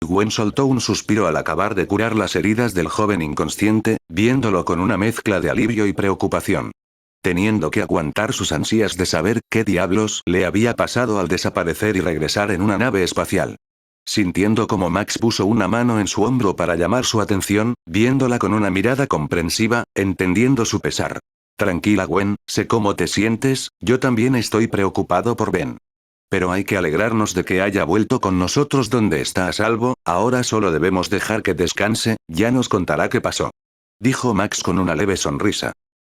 Gwen soltó un suspiro al acabar de curar las heridas del joven inconsciente, viéndolo con una mezcla de alivio y preocupación. Teniendo que aguantar sus ansias de saber qué diablos le había pasado al desaparecer y regresar en una nave espacial. Sintiendo como Max puso una mano en su hombro para llamar su atención, viéndola con una mirada comprensiva, entendiendo su pesar. Tranquila Gwen, sé cómo te sientes, yo también estoy preocupado por Ben. Pero hay que alegrarnos de que haya vuelto con nosotros donde está a salvo, ahora solo debemos dejar que descanse, ya nos contará qué pasó. Dijo Max con una leve sonrisa.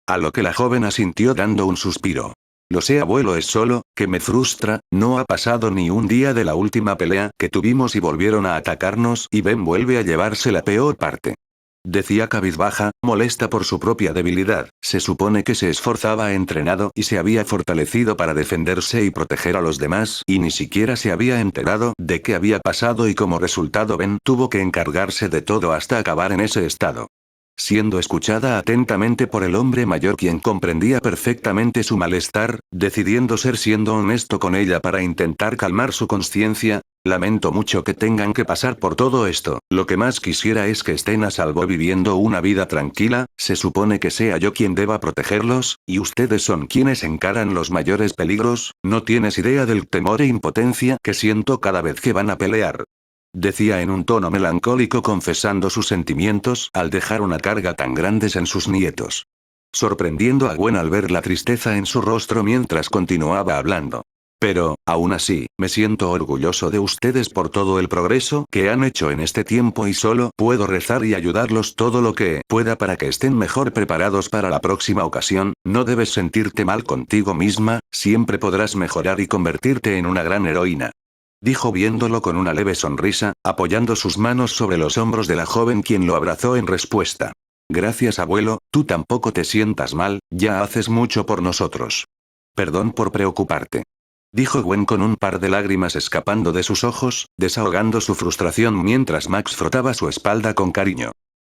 A lo que la joven asintió dando un suspiro. Lo sé abuelo, es solo, que me frustra, no ha pasado ni un día de la última pelea que tuvimos y volvieron a atacarnos y Ben vuelve a llevarse la peor parte. Decía cabizbaja, molesta por su propia debilidad, se supone que se esforzaba entrenado y se había fortalecido para defenderse y proteger a los demás y ni siquiera se había enterado de qué había pasado y como resultado Ben tuvo que encargarse de todo hasta acabar en ese estado. Siendo escuchada atentamente por el hombre mayor quien comprendía perfectamente su malestar, decidiendo siendo honesto con ella para intentar calmar su conciencia, lamento mucho que tengan que pasar por todo esto, lo que más quisiera es que estén a salvo viviendo una vida tranquila, se supone que sea yo quien deba protegerlos, y ustedes son quienes encaran los mayores peligros, no tienes idea del temor e impotencia que siento cada vez que van a pelear. Decía en un tono melancólico confesando sus sentimientos al dejar una carga tan grande en sus nietos. Sorprendiendo a Gwen al ver la tristeza en su rostro mientras continuaba hablando. Pero, aún así, me siento orgulloso de ustedes por todo el progreso que han hecho en este tiempo y solo puedo rezar y ayudarlos todo lo que pueda para que estén mejor preparados para la próxima ocasión, no debes sentirte mal contigo misma, siempre podrás mejorar y convertirte en una gran heroína. Dijo viéndolo con una leve sonrisa, apoyando sus manos sobre los hombros de la joven quien lo abrazó en respuesta. Gracias abuelo, tú tampoco te sientas mal, ya haces mucho por nosotros. Perdón por preocuparte. Dijo Gwen con un par de lágrimas escapando de sus ojos, desahogando su frustración mientras Max frotaba su espalda con cariño.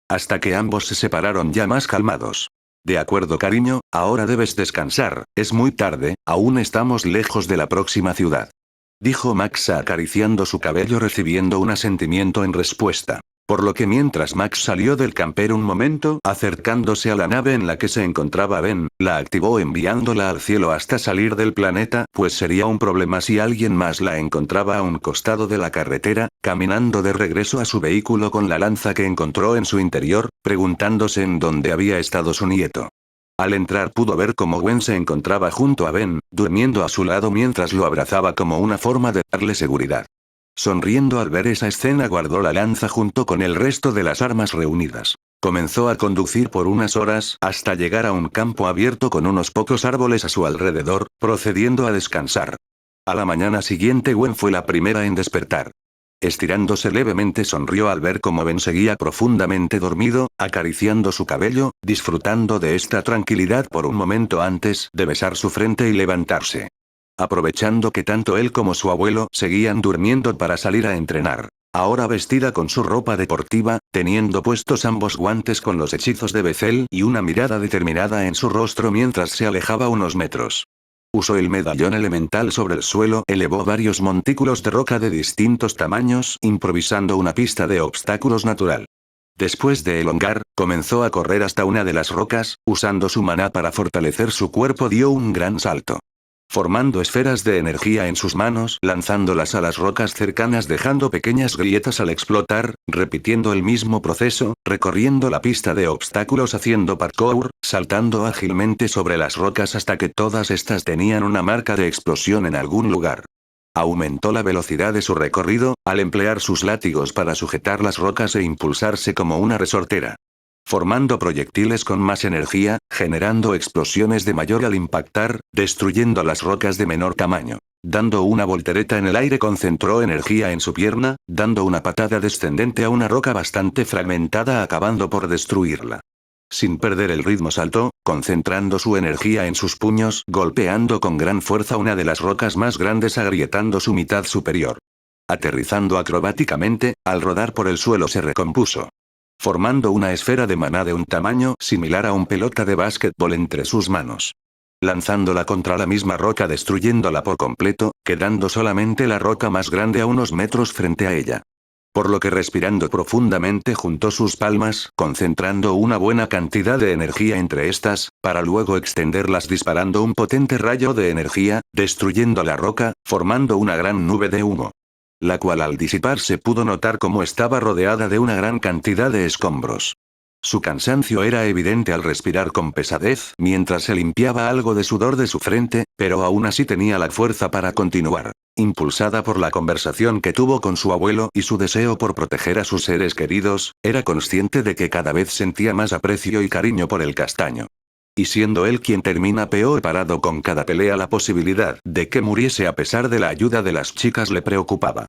Hasta que ambos se separaron ya más calmados. De acuerdo cariño, ahora debes descansar, es muy tarde, aún estamos lejos de la próxima ciudad. Dijo Max acariciando su cabello recibiendo un asentimiento en respuesta. Por lo que mientras Max salió del camper un momento acercándose a la nave en la que se encontraba Ben, la activó enviándola al cielo hasta salir del planeta, pues sería un problema si alguien más la encontraba a un costado de la carretera, caminando de regreso a su vehículo con la lanza que encontró en su interior, preguntándose en dónde había estado su nieto. Al entrar pudo ver cómo Gwen se encontraba junto a Ben, durmiendo a su lado mientras lo abrazaba como una forma de darle seguridad. Sonriendo al ver esa escena guardó la lanza junto con el resto de las armas reunidas. Comenzó a conducir por unas horas hasta llegar a un campo abierto con unos pocos árboles a su alrededor, procediendo a descansar. A la mañana siguiente Gwen fue la primera en despertar. Estirándose levemente sonrió al ver cómo Ben seguía profundamente dormido, acariciando su cabello, disfrutando de esta tranquilidad por un momento antes de besar su frente y levantarse. Aprovechando que tanto él como su abuelo seguían durmiendo para salir a entrenar. Ahora vestida con su ropa deportiva, teniendo puestos ambos guantes con los hechizos de Bethel y una mirada determinada en su rostro mientras se alejaba unos metros. Usó el medallón elemental sobre el suelo, elevó varios montículos de roca de distintos tamaños, improvisando una pista de obstáculos natural. Después de elongar, comenzó a correr hasta una de las rocas, usando su maná para fortalecer su cuerpo dio un gran salto. Formando esferas de energía en sus manos, lanzándolas a las rocas cercanas dejando pequeñas grietas al explotar, repitiendo el mismo proceso, recorriendo la pista de obstáculos haciendo parkour, saltando ágilmente sobre las rocas hasta que todas estas tenían una marca de explosión en algún lugar. Aumentó la velocidad de su recorrido, al emplear sus látigos para sujetar las rocas e impulsarse como una resortera. Formando proyectiles con más energía, generando explosiones de mayor al impactar, destruyendo las rocas de menor tamaño. Dando una voltereta en el aire concentró energía en su pierna, dando una patada descendente a una roca bastante fragmentada acabando por destruirla. Sin perder el ritmo saltó, concentrando su energía en sus puños, golpeando con gran fuerza una de las rocas más grandes agrietando su mitad superior. Aterrizando acrobáticamente, al rodar por el suelo se recompuso. Formando una esfera de maná de un tamaño similar a un pelota de básquetbol entre sus manos. Lanzándola contra la misma roca destruyéndola por completo, quedando solamente la roca más grande a unos metros frente a ella. Por lo que respirando profundamente juntó sus palmas, concentrando una buena cantidad de energía entre estas, para luego extenderlas disparando un potente rayo de energía, destruyendo la roca, formando una gran nube de humo. La cual al disiparse pudo notar cómo estaba rodeada de una gran cantidad de escombros. Su cansancio era evidente al respirar con pesadez mientras se limpiaba algo de sudor de su frente, pero aún así tenía la fuerza para continuar. Impulsada por la conversación que tuvo con su abuelo y su deseo por proteger a sus seres queridos, era consciente de que cada vez sentía más aprecio y cariño por el castaño. Y siendo él quien termina peor parado con cada pelea, la posibilidad de que muriese a pesar de la ayuda de las chicas le preocupaba.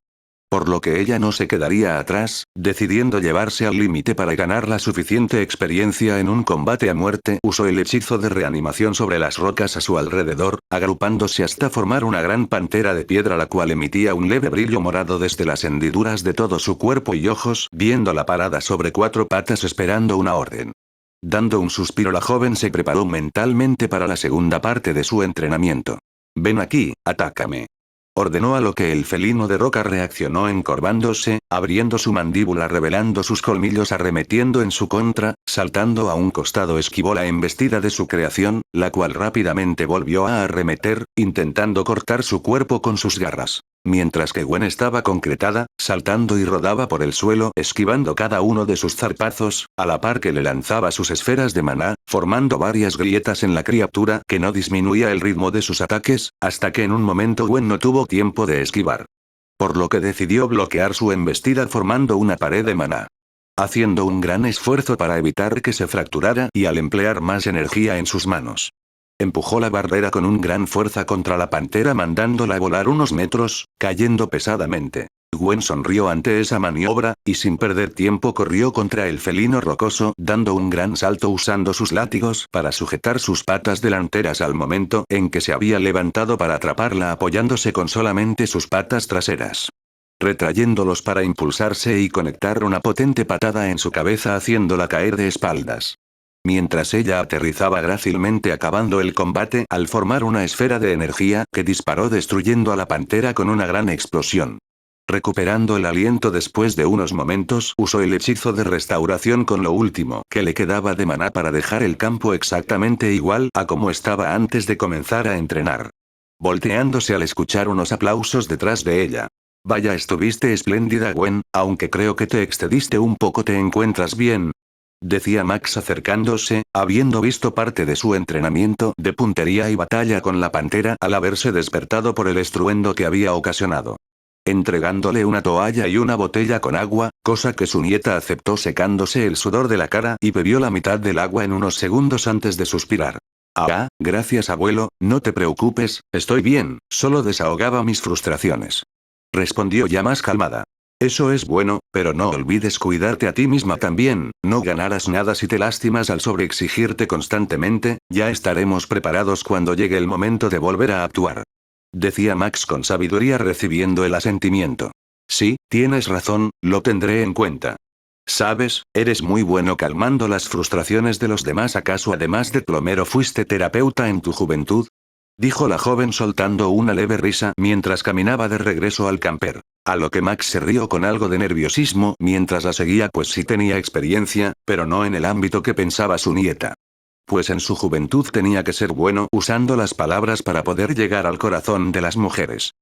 Por lo que ella no se quedaría atrás, decidiendo llevarse al límite para ganar la suficiente experiencia en un combate a muerte, usó el hechizo de reanimación sobre las rocas a su alrededor, agrupándose hasta formar una gran pantera de piedra la cual emitía un leve brillo morado desde las hendiduras de todo su cuerpo y ojos, viéndola parada sobre 4 patas esperando una orden. Dando un suspiro, la joven se preparó mentalmente para la segunda parte de su entrenamiento. «Ven aquí, atácame», ordenó, a lo que el felino de roca reaccionó encorvándose, abriendo su mandíbula revelando sus colmillos arremetiendo en su contra, saltando a un costado esquivó la embestida de su creación, la cual rápidamente volvió a arremeter, intentando cortar su cuerpo con sus garras. Mientras que Gwen estaba concretada, saltando y rodaba por el suelo esquivando cada uno de sus zarpazos, a la par que le lanzaba sus esferas de maná, formando varias grietas en la criatura que no disminuía el ritmo de sus ataques, hasta que en un momento Gwen no tuvo tiempo de esquivar. Por lo que decidió bloquear su embestida formando una pared de maná. Haciendo un gran esfuerzo para evitar que se fracturara y al emplear más energía en sus manos. Empujó la barrera con un gran fuerza contra la pantera mandándola a volar unos metros, cayendo pesadamente. Gwen sonrió ante esa maniobra, y sin perder tiempo corrió contra el felino rocoso dando un gran salto usando sus látigos para sujetar sus patas delanteras al momento en que se había levantado para atraparla apoyándose con solamente sus patas traseras. Retrayéndolos para impulsarse y conectar una potente patada en su cabeza haciéndola caer de espaldas. Mientras ella aterrizaba grácilmente acabando el combate al formar una esfera de energía que disparó destruyendo a la pantera con una gran explosión. Recuperando el aliento después de unos momentos, usó el hechizo de restauración con lo último que le quedaba de maná para dejar el campo exactamente igual a como estaba antes de comenzar a entrenar. Volteándose al escuchar unos aplausos detrás de ella. «Vaya, estuviste espléndida, Gwen, aunque creo que te excediste un poco. ¿Te encuentras bien?», decía Max acercándose, habiendo visto parte de su entrenamiento de puntería y batalla con la pantera al haberse despertado por el estruendo que había ocasionado. Entregándole una toalla y una botella con agua, cosa que su nieta aceptó secándose el sudor de la cara y bebió la mitad del agua en unos segundos antes de suspirar. «Ah, gracias abuelo, no te preocupes, estoy bien, solo desahogaba mis frustraciones», respondió ya más calmada. «Eso es bueno, pero no olvides cuidarte a ti misma también, no ganarás nada si te lastimas al sobreexigirte constantemente, ya estaremos preparados cuando llegue el momento de volver a actuar», decía Max con sabiduría recibiendo el asentimiento. «Sí, tienes razón, lo tendré en cuenta. Sabes, eres muy bueno calmando las frustraciones de los demás. ¿Acaso además de plomero fuiste terapeuta en tu juventud?», dijo la joven soltando una leve risa mientras caminaba de regreso al camper. A lo que Max se rió con algo de nerviosismo mientras la seguía, pues sí tenía experiencia, pero no en el ámbito que pensaba su nieta. Pues en su juventud tenía que ser bueno usando las palabras para poder llegar al corazón de las mujeres.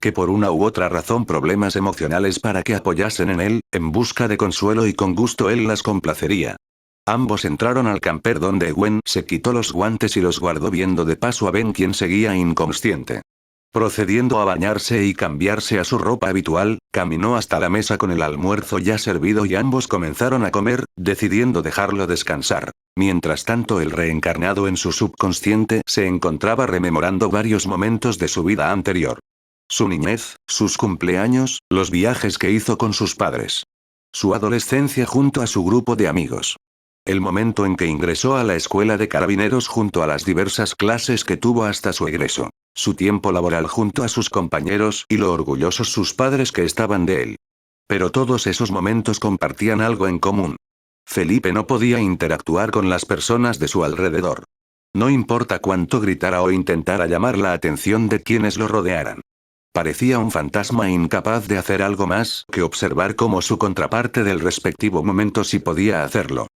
Que por una u otra razón problemas emocionales para que apoyasen en él, en busca de consuelo y con gusto él las complacería. Ambos entraron al camper donde Gwen se quitó los guantes y los guardó viendo de paso a Ben quien seguía inconsciente. Procediendo a bañarse y cambiarse a su ropa habitual, caminó hasta la mesa con el almuerzo ya servido y ambos comenzaron a comer, decidiendo dejarlo descansar. Mientras tanto el reencarnado en su subconsciente se encontraba rememorando varios momentos de su vida anterior. Su niñez, sus cumpleaños, los viajes que hizo con sus padres. Su adolescencia junto a su grupo de amigos. El momento en que ingresó a la escuela de carabineros junto a las diversas clases que tuvo hasta su egreso. Su tiempo laboral junto a sus compañeros y lo orgullosos sus padres que estaban de él. Pero todos esos momentos compartían algo en común. Felipe no podía interactuar con las personas de su alrededor. No importa cuánto gritara o intentara llamar la atención de quienes lo rodearan. Parecía un fantasma incapaz de hacer algo más que observar cómo su contraparte del respectivo momento sí podía hacerlo.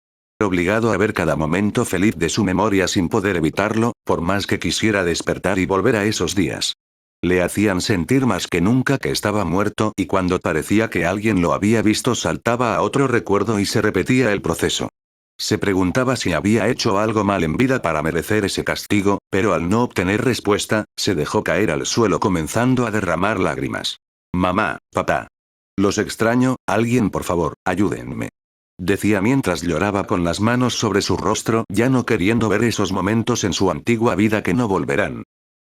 Obligado a ver cada momento feliz de su memoria sin poder evitarlo, por más que quisiera despertar y volver a esos días. Le hacían sentir más que nunca que estaba muerto y cuando parecía que alguien lo había visto saltaba a otro recuerdo y se repetía el proceso. Se preguntaba si había hecho algo mal en vida para merecer ese castigo, pero al no obtener respuesta, se dejó caer al suelo comenzando a derramar lágrimas. Mamá, papá. Los extraño, alguien por favor, ayúdenme. Decía mientras lloraba con las manos sobre su rostro, ya no queriendo ver esos momentos en su antigua vida que no volverán.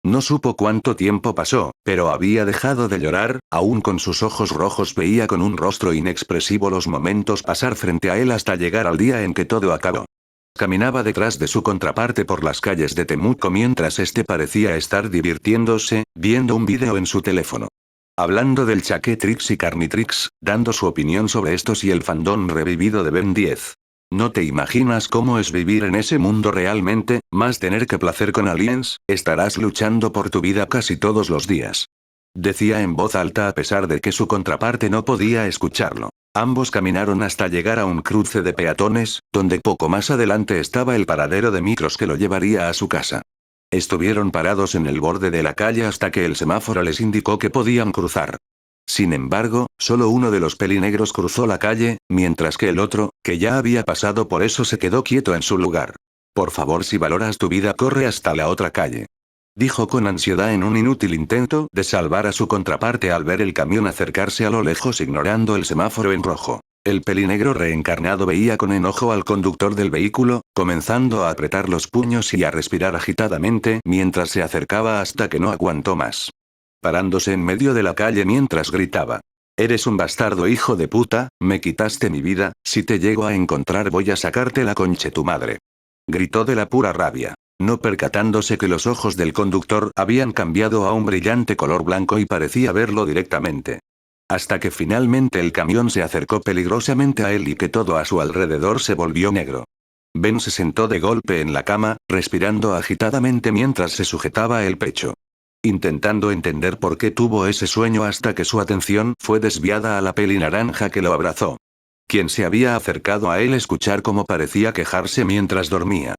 No supo cuánto tiempo pasó, pero había dejado de llorar, aún con sus ojos rojos veía con un rostro inexpresivo los momentos pasar frente a él hasta llegar al día en que todo acabó. Caminaba detrás de su contraparte por las calles de Temuco mientras este parecía estar divirtiéndose, viendo un vídeo en su teléfono. Hablando del Chaquetrix y Carnitrix, dando su opinión sobre estos y el fandom revivido de Ben 10. No te imaginas cómo es vivir en ese mundo realmente, más tener que placer con aliens, estarás luchando por tu vida casi todos los días. Decía en voz alta a pesar de que su contraparte no podía escucharlo. Ambos caminaron hasta llegar a un cruce de peatones, donde poco más adelante estaba el paradero de micros que lo llevaría a su casa. Estuvieron parados en el borde de la calle hasta que el semáforo les indicó que podían cruzar. Sin embargo, solo uno de los pelinegros cruzó la calle, mientras que el otro, que ya había pasado por eso, se quedó quieto en su lugar. Por favor, si valoras tu vida, corre hasta la otra calle. Dijo con ansiedad en un inútil intento de salvar a su contraparte al ver el camión acercarse a lo lejos ignorando el semáforo en rojo. El pelinegro reencarnado veía con enojo al conductor del vehículo, comenzando a apretar los puños y a respirar agitadamente mientras se acercaba hasta que no aguantó más. Parándose en medio de la calle mientras gritaba. Eres un bastardo hijo de puta, me quitaste mi vida, si te llego a encontrar voy a sacarte la conche tu madre. Gritó de la pura rabia. No percatándose que los ojos del conductor habían cambiado a un brillante color blanco y parecía verlo directamente. Hasta que finalmente el camión se acercó peligrosamente a él y que todo a su alrededor se volvió negro. Ben se sentó de golpe en la cama, respirando agitadamente mientras se sujetaba el pecho. Intentando entender por qué tuvo ese sueño hasta que su atención fue desviada a la peli naranja que lo abrazó. Quien se había acercado a él escuchar cómo parecía quejarse mientras dormía.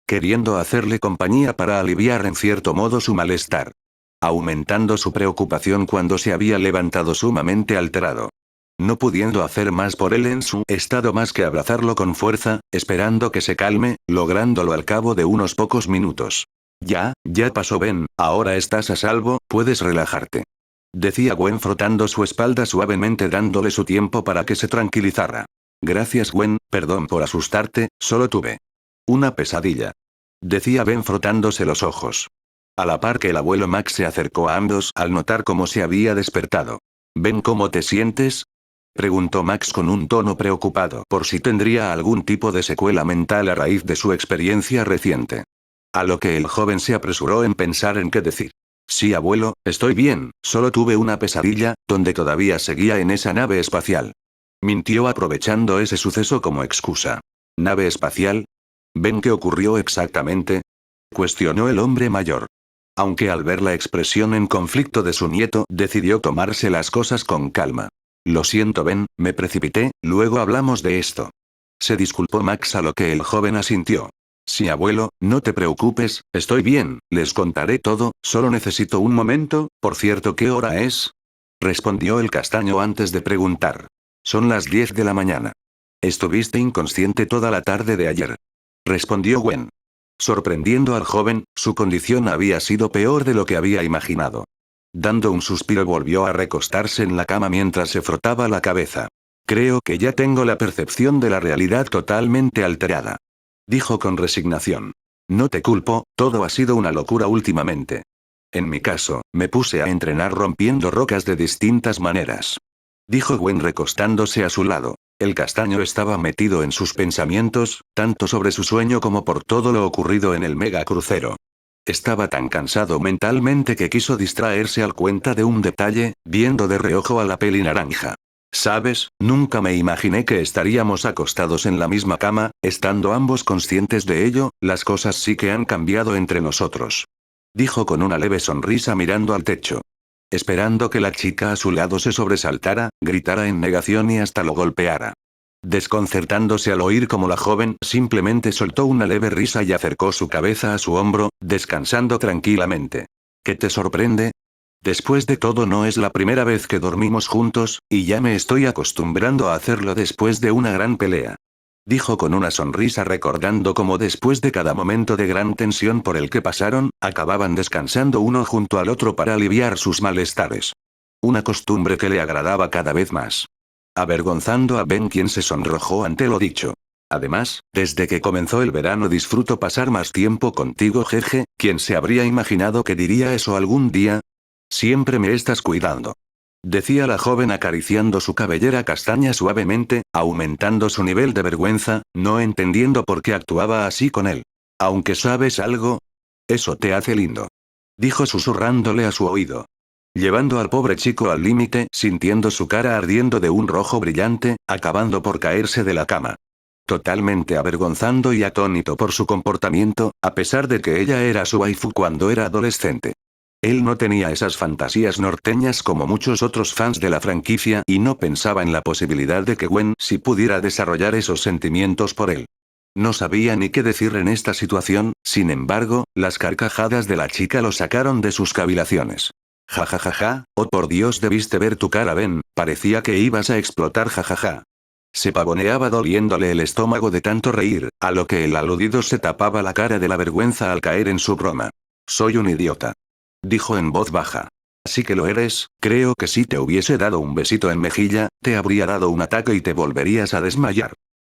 Queriendo hacerle compañía para aliviar en cierto modo su malestar. Aumentando su preocupación cuando se había levantado sumamente alterado. No pudiendo hacer más por él en su estado más que abrazarlo con fuerza, esperando que se calme, lográndolo al cabo de unos pocos minutos. Ya pasó Ben, ahora estás a salvo, puedes relajarte. Decía Gwen frotando su espalda suavemente dándole su tiempo para que se tranquilizara. Gracias Gwen, perdón por asustarte, solo tuve una pesadilla. Decía Ben frotándose los ojos. A la par que el abuelo Max se acercó a ambos al notar cómo se había despertado. Ben, ¿cómo te sientes? Preguntó Max con un tono preocupado por si tendría algún tipo de secuela mental a raíz de su experiencia reciente. A lo que el joven se apresuró en pensar en qué decir. Sí, abuelo, estoy bien, solo tuve una pesadilla, donde todavía seguía en esa nave espacial. Mintió aprovechando ese suceso como excusa. ¿Nave espacial? ¿Ven qué ocurrió exactamente? Cuestionó el hombre mayor. Aunque al ver la expresión en conflicto de su nieto, decidió tomarse las cosas con calma. Lo siento Ben, me precipité, luego hablamos de esto. Se disculpó Max a lo que el joven asintió. Sí, abuelo, no te preocupes, estoy bien, les contaré todo, solo necesito un momento, por cierto, ¿qué hora es? Respondió el castaño antes de preguntar. Son las 10 de la mañana. Estuviste inconsciente toda la tarde de ayer. Respondió Gwen. Sorprendiendo al joven, su condición había sido peor de lo que había imaginado. Dando un suspiro volvió a recostarse en la cama mientras se frotaba la cabeza. Creo que ya tengo la percepción de la realidad totalmente alterada. Dijo con resignación. No te culpo, todo ha sido una locura últimamente. En mi caso, me puse a entrenar rompiendo rocas de distintas maneras. Dijo Gwen recostándose a su lado. El castaño estaba metido en sus pensamientos, tanto sobre su sueño como por todo lo ocurrido en el mega crucero. Estaba tan cansado mentalmente que quiso distraerse al cuenta de un detalle, viendo de reojo a la peli naranja. ¿Sabes? Nunca me imaginé que estaríamos acostados en la misma cama, estando ambos conscientes de ello, las cosas sí que han cambiado entre nosotros. Dijo con una leve sonrisa mirando al techo. esperando que la chica a su lado se sobresaltara, gritara en negación y hasta lo golpeara. Desconcertándose al oír cómo la joven simplemente soltó una leve risa y acercó su cabeza a su hombro, descansando tranquilamente. ¿Qué te sorprende? Después de todo no es la primera vez que dormimos juntos, y ya me estoy acostumbrando a hacerlo después de una gran pelea. Dijo con una sonrisa recordando cómo después de cada momento de gran tensión por el que pasaron, acababan descansando uno junto al otro para aliviar sus malestares. Una costumbre que le agradaba cada vez más. Avergonzando a Ben, quien se sonrojó ante lo dicho. Además, desde que comenzó el verano disfruto pasar más tiempo contigo, jeje, ¿quién se habría imaginado que diría eso algún día? Siempre me estás cuidando. Decía la joven acariciando su cabellera castaña suavemente, aumentando su nivel de vergüenza, no entendiendo por qué actuaba así con él. Aunque sabes algo. Eso te hace lindo. Dijo susurrándole a su oído. Llevando al pobre chico al límite, sintiendo su cara ardiendo de un rojo brillante, acabando por caerse de la cama. Totalmente avergonzando y atónito por su comportamiento, a pesar de que ella era su waifu cuando era adolescente. Él no tenía esas fantasías norteñas como muchos otros fans de la franquicia y no pensaba en la posibilidad de que Gwen sí pudiera desarrollar esos sentimientos por él. No sabía ni qué decir en esta situación, sin embargo, las carcajadas de la chica lo sacaron de sus cavilaciones. Jajajaja, oh por Dios, debiste ver tu cara, Ben, parecía que ibas a explotar, jajaja. Se pavoneaba doliéndole el estómago de tanto reír, a lo que el aludido se tapaba la cara de la vergüenza al caer en su broma. Soy un idiota. Dijo en voz baja. Así que lo eres, creo que si te hubiese dado un besito en mejilla, te habría dado un ataque y te volverías a desmayar.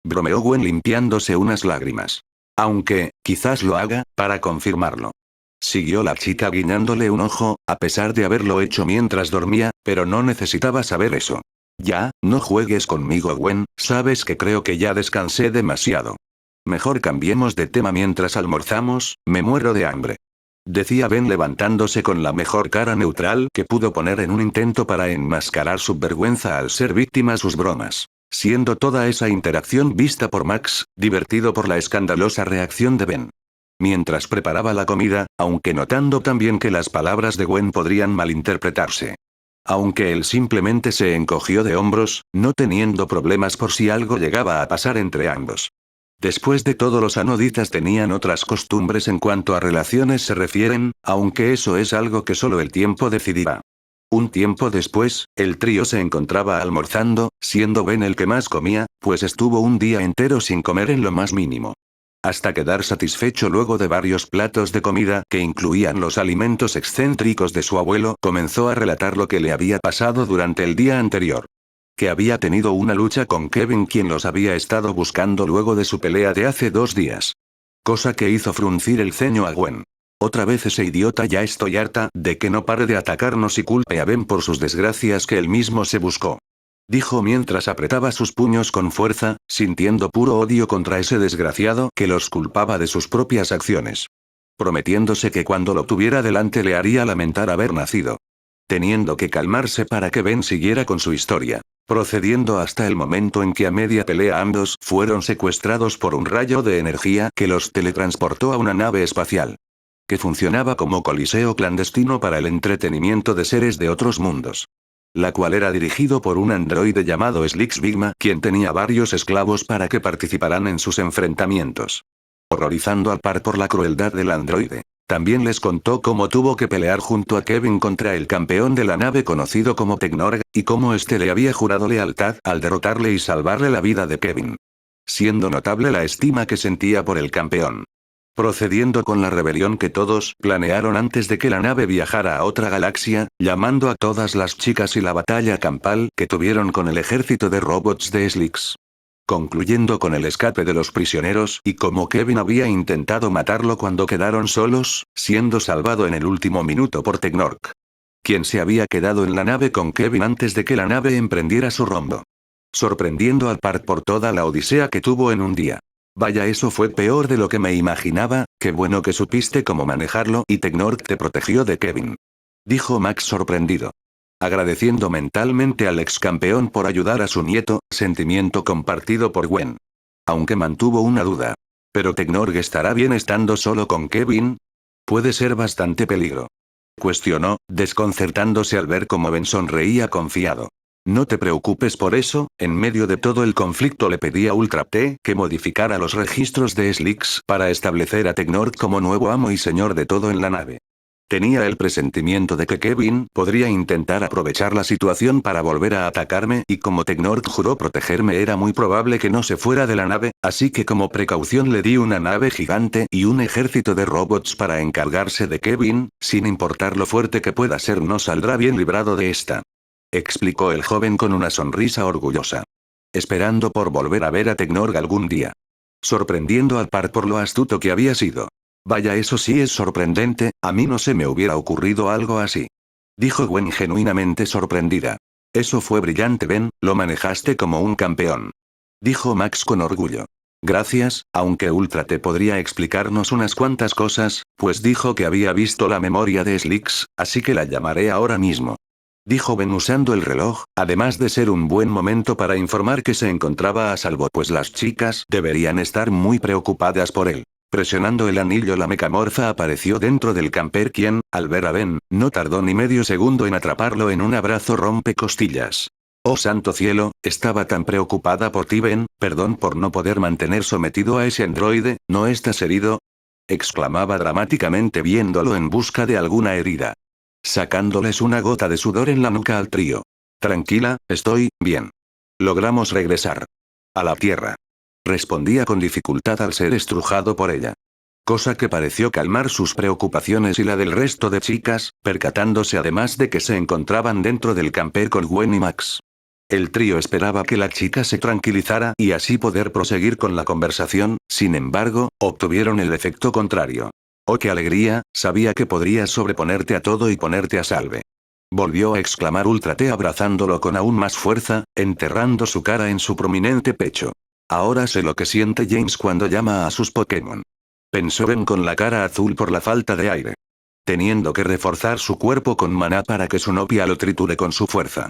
Bromeó Gwen limpiándose unas lágrimas. Aunque, quizás lo haga, para confirmarlo. Siguió la chica guiñándole un ojo, a pesar de haberlo hecho mientras dormía, pero no necesitaba saber eso. Ya, no juegues conmigo, Gwen, sabes que creo que ya descansé demasiado. Mejor cambiemos de tema mientras almorzamos, me muero de hambre. Decía Ben levantándose con la mejor cara neutral que pudo poner en un intento para enmascarar su vergüenza al ser víctima de sus bromas. Siendo toda esa interacción vista por Max, divertido por la escandalosa reacción de Ben. Mientras preparaba la comida, aunque notando también que las palabras de Gwen podrían malinterpretarse. Aunque él simplemente se encogió de hombros, no teniendo problemas por si algo llegaba a pasar entre ambos. Después de todo, los anoditas tenían otras costumbres en cuanto a relaciones se refieren, aunque eso es algo que solo el tiempo decidirá. Un tiempo después, el trío se encontraba almorzando, siendo Ben el que más comía, pues estuvo un día entero sin comer en lo más mínimo. Hasta quedar satisfecho luego de varios platos de comida que incluían los alimentos excéntricos de su abuelo, comenzó a relatar lo que le había pasado durante el día anterior. Que había tenido una lucha con Kevin, quien los había estado buscando luego de su pelea de hace 2 días. Cosa que hizo fruncir el ceño a Gwen. Otra vez ese idiota, ya estoy harta de que no pare de atacarnos y culpe a Ben por sus desgracias que él mismo se buscó. Dijo mientras apretaba sus puños con fuerza, sintiendo puro odio contra ese desgraciado que los culpaba de sus propias acciones. Prometiéndose que cuando lo tuviera delante le haría lamentar haber nacido. Teniendo que calmarse para que Ben siguiera con su historia. Procediendo hasta el momento en que a media pelea ambos fueron secuestrados por un rayo de energía que los teletransportó a una nave espacial. Que funcionaba como coliseo clandestino para el entretenimiento de seres de otros mundos. La cual era dirigido por un androide llamado Slix Bigma, quien tenía varios esclavos para que participaran en sus enfrentamientos. Horrorizando al par por la crueldad del androide. También les contó cómo tuvo que pelear junto a Kevin contra el campeón de la nave conocido como Technorg, y cómo este le había jurado lealtad al derrotarle y salvarle la vida de Kevin. Siendo notable la estima que sentía por el campeón. Procediendo con la rebelión que todos planearon antes de que la nave viajara a otra galaxia, llamando a todas las chicas y la batalla campal que tuvieron con el ejército de robots de Slix. Concluyendo con el escape de los prisioneros y cómo Kevin había intentado matarlo cuando quedaron solos, siendo salvado en el último minuto por Technorg. Quien se había quedado en la nave con Kevin antes de que la nave emprendiera su rumbo. Sorprendiendo al par por toda la odisea que tuvo en un día. Vaya, eso fue peor de lo que me imaginaba, qué bueno que supiste cómo manejarlo y Technorg te protegió de Kevin. Dijo Max sorprendido. Agradeciendo mentalmente al ex campeón por ayudar a su nieto, sentimiento compartido por Gwen. Aunque mantuvo una duda. ¿Pero Technorg estará bien estando solo con Kevin? Puede ser bastante peligro. Cuestionó, desconcertándose al ver cómo Ben sonreía confiado. No te preocupes por eso, en medio de todo el conflicto le pedí a Ultra T que modificara los registros de Slicks para establecer a Technord como nuevo amo y señor de todo en la nave. Tenía el presentimiento de que Kevin podría intentar aprovechar la situación para volver a atacarme y como Technord juró protegerme era muy probable que no se fuera de la nave, así que como precaución le di una nave gigante y un ejército de robots para encargarse de Kevin, sin importar lo fuerte que pueda ser no saldrá bien librado de esta. Explicó el joven con una sonrisa orgullosa. Esperando por volver a ver a Technord algún día. Sorprendiendo al par por lo astuto que había sido. Vaya, eso sí es sorprendente, a mí no se me hubiera ocurrido algo así. Dijo Gwen genuinamente sorprendida. Eso fue brillante, Ben, lo manejaste como un campeón. Dijo Max con orgullo. Gracias, aunque Ultra te podría explicarnos unas cuantas cosas, pues dijo que había visto la memoria de Slicks, así que la llamaré ahora mismo. Dijo Ben usando el reloj, además de ser un buen momento para informar que se encontraba a salvo pues las chicas deberían estar muy preocupadas por él. Presionando el anillo la mecamorfa apareció dentro del camper quien, al ver a Ben, no tardó ni medio segundo en atraparlo en un abrazo rompecostillas. Oh santo cielo, estaba tan preocupada por ti Ben, perdón por no poder mantener sometido a ese androide, ¿no estás herido? Exclamaba dramáticamente viéndolo en busca de alguna herida. Sacándoles una gota de sudor en la nuca al trío. Tranquila, estoy bien. Logramos regresar. A la Tierra. Respondía con dificultad al ser estrujado por ella. Cosa que pareció calmar sus preocupaciones y la del resto de chicas, percatándose además de que se encontraban dentro del camper con Gwen y Max. El trío esperaba que la chica se tranquilizara y así poder proseguir con la conversación, sin embargo, obtuvieron el efecto contrario. Oh, qué alegría, sabía que podrías sobreponerte a todo y ponerte a salve. Volvió a exclamar Ultra T abrazándolo con aún más fuerza, enterrando su cara en su prominente pecho. Ahora sé lo que siente James cuando llama a sus Pokémon. Pensó Ben con la cara azul por la falta de aire. Teniendo que reforzar su cuerpo con maná para que su novia lo triture con su fuerza.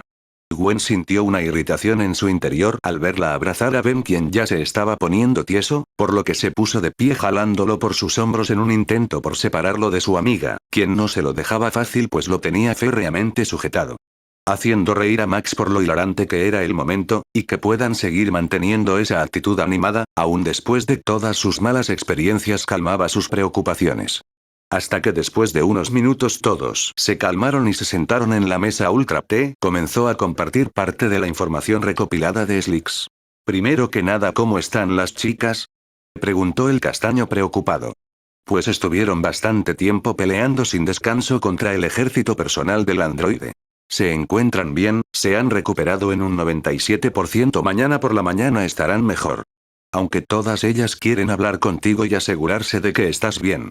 Gwen sintió una irritación en su interior al verla abrazar a Ben quien ya se estaba poniendo tieso, por lo que se puso de pie jalándolo por sus hombros en un intento por separarlo de su amiga, quien no se lo dejaba fácil pues lo tenía férreamente sujetado. Haciendo reír a Max por lo hilarante que era el momento, y que puedan seguir manteniendo esa actitud animada, aún después de todas sus malas experiencias calmaba sus preocupaciones. Hasta que después de unos minutos todos se calmaron y se sentaron en la mesa Ultra T, comenzó a compartir parte de la información recopilada de Slicks. Primero que nada, ¿cómo están las chicas? Preguntó el castaño preocupado. Pues estuvieron bastante tiempo peleando sin descanso contra el ejército personal del androide. Se encuentran bien, se han recuperado en un 97%, mañana por la mañana estarán mejor. Aunque todas ellas quieren hablar contigo y asegurarse de que estás bien.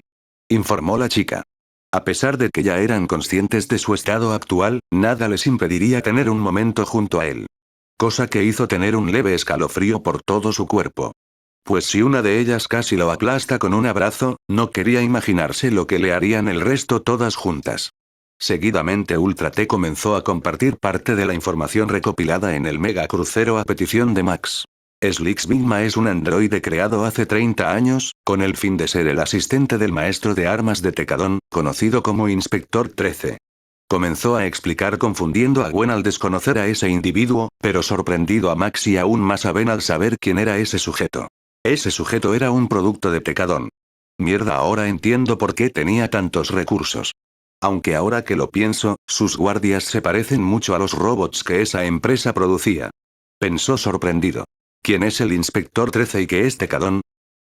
Informó la chica. A pesar de que ya eran conscientes de su estado actual, nada les impediría tener un momento junto a él. Cosa que hizo tener un leve escalofrío por todo su cuerpo. Pues si una de ellas casi lo aplasta con un abrazo, no quería imaginarse lo que le harían el resto todas juntas. Seguidamente Ultra T comenzó a compartir parte de la información recopilada en el mega crucero a petición de Max. Slicks Bigma es un androide creado hace 30 años, con el fin de ser el asistente del maestro de armas de Tekadon, conocido como Inspector 13. Comenzó a explicar confundiendo a Gwen al desconocer a ese individuo, pero sorprendido a Max y aún más a Ben al saber quién era ese sujeto. Ese sujeto era un producto de Tekadon. Mierda, ahora entiendo por qué tenía tantos recursos. Aunque ahora que lo pienso, sus guardias se parecen mucho a los robots que esa empresa producía. Pensó sorprendido. ¿Quién es el Inspector 13 y qué es Tekadon?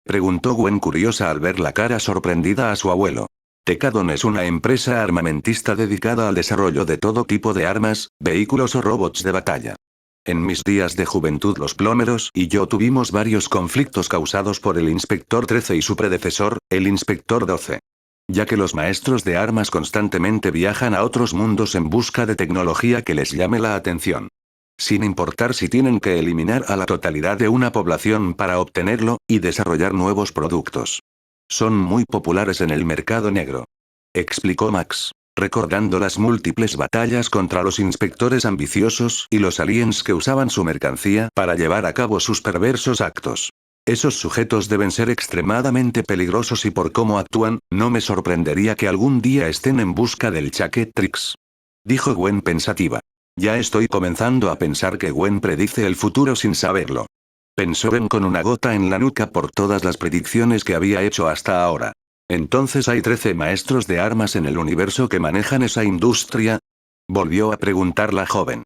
Preguntó Gwen curiosa al ver la cara sorprendida a su abuelo. Tekadon es una empresa armamentista dedicada al desarrollo de todo tipo de armas, vehículos o robots de batalla. En mis días de juventud los plomeros y yo tuvimos varios conflictos causados por el Inspector 13 y su predecesor, el Inspector 12. Ya que los maestros de armas constantemente viajan a otros mundos en busca de tecnología que les llame la atención. Sin importar si tienen que eliminar a la totalidad de una población para obtenerlo, y desarrollar nuevos productos. Son muy populares en el mercado negro. Explicó Max, recordando las múltiples batallas contra los inspectores ambiciosos y los aliens que usaban su mercancía para llevar a cabo sus perversos actos. Esos sujetos deben ser extremadamente peligrosos y por cómo actúan, no me sorprendería que algún día estén en busca del Chaquetrix. Dijo Gwen pensativa. Ya estoy comenzando a pensar que Gwen predice el futuro sin saberlo. Pensó Ben con una gota en la nuca por todas las predicciones que había hecho hasta ahora. ¿Entonces hay 13 maestros de armas en el universo que manejan esa industria? Volvió a preguntar la joven.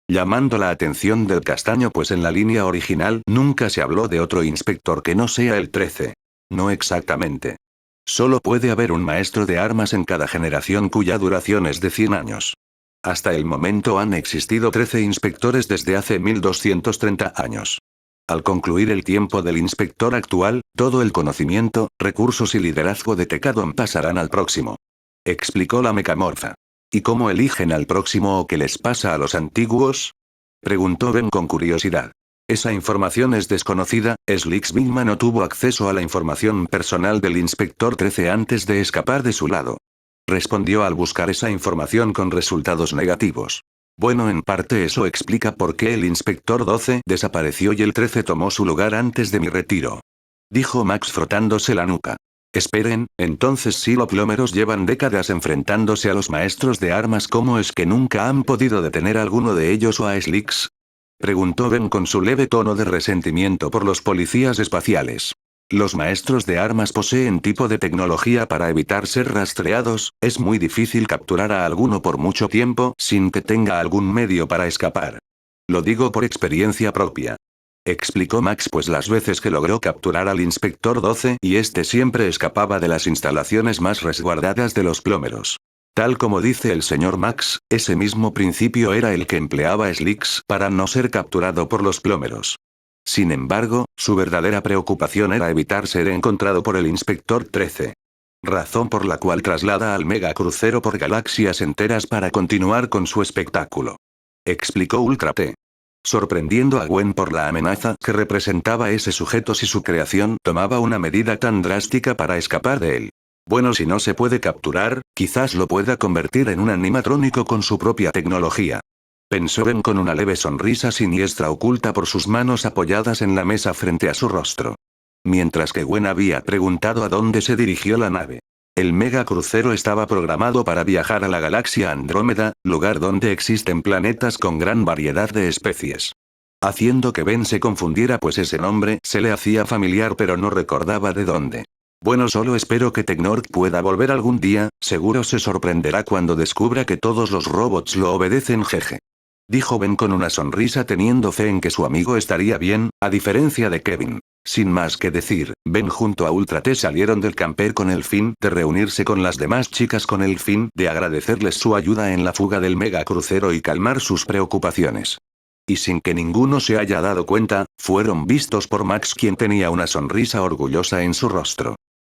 Llamando la atención del castaño, pues en la línea original nunca se habló de otro inspector que no sea el 13. No exactamente. Solo puede haber un maestro de armas en cada generación cuya duración es de 100 años. Hasta el momento han existido 13 inspectores desde hace 1230 años. Al concluir el tiempo del inspector actual, todo el conocimiento, recursos y liderazgo de Tekadon pasarán al próximo. Explicó la mecamorfa. ¿Y cómo eligen al próximo o qué les pasa a los antiguos? Preguntó Ben con curiosidad. Esa información es desconocida, Slix Bigman no tuvo acceso a la información personal del inspector 13 antes de escapar de su lado. Respondió al buscar esa información con resultados negativos. Bueno, en parte eso explica por qué el inspector 12 desapareció y el 13 tomó su lugar antes de mi retiro. Dijo Max frotándose la nuca. Esperen, entonces si los plomeros llevan décadas enfrentándose a los maestros de armas, ¿cómo es que nunca han podido detener a alguno de ellos o a Slix? Preguntó Ben con su leve tono de resentimiento por los policías espaciales. Los maestros de armas poseen tipo de tecnología para evitar ser rastreados, es muy difícil capturar a alguno por mucho tiempo sin que tenga algún medio para escapar. Lo digo por experiencia propia. Explicó Max, pues las veces que logró capturar al inspector 12 y este siempre escapaba de las instalaciones más resguardadas de los plomeros. Tal como dice el señor Max, ese mismo principio era el que empleaba Slix para no ser capturado por los plomeros. Sin embargo, su verdadera preocupación era evitar ser encontrado por el inspector 13. Razón por la cual traslada al megacrucero por galaxias enteras para continuar con su espectáculo. Explicó Ultra T. Sorprendiendo a Gwen por la amenaza que representaba ese sujeto si su creación tomaba una medida tan drástica para escapar de él. Bueno, si no se puede capturar, quizás lo pueda convertir en un animatrónico con su propia tecnología. Pensó Ben con una leve sonrisa siniestra oculta por sus manos apoyadas en la mesa frente a su rostro. Mientras que Gwen había preguntado a dónde se dirigió la nave. El megacrucero estaba programado para viajar a la galaxia Andrómeda, lugar donde existen planetas con gran variedad de especies. Haciendo que Ben se confundiera, pues ese nombre se le hacía familiar pero no recordaba de dónde. Bueno, solo espero que Technorc pueda volver algún día, seguro se sorprenderá cuando descubra que todos los robots lo obedecen, jeje. Dijo Ben con una sonrisa, teniendo fe en que su amigo estaría bien, a diferencia de Kevin. Sin más que decir, Ben junto a Ultra T salieron del camper con el fin de reunirse con las demás chicas con el fin de agradecerles su ayuda en la fuga del megacrucero y calmar sus preocupaciones. Y sin que ninguno se haya dado cuenta, fueron vistos por Max, quien tenía una sonrisa orgullosa en su rostro.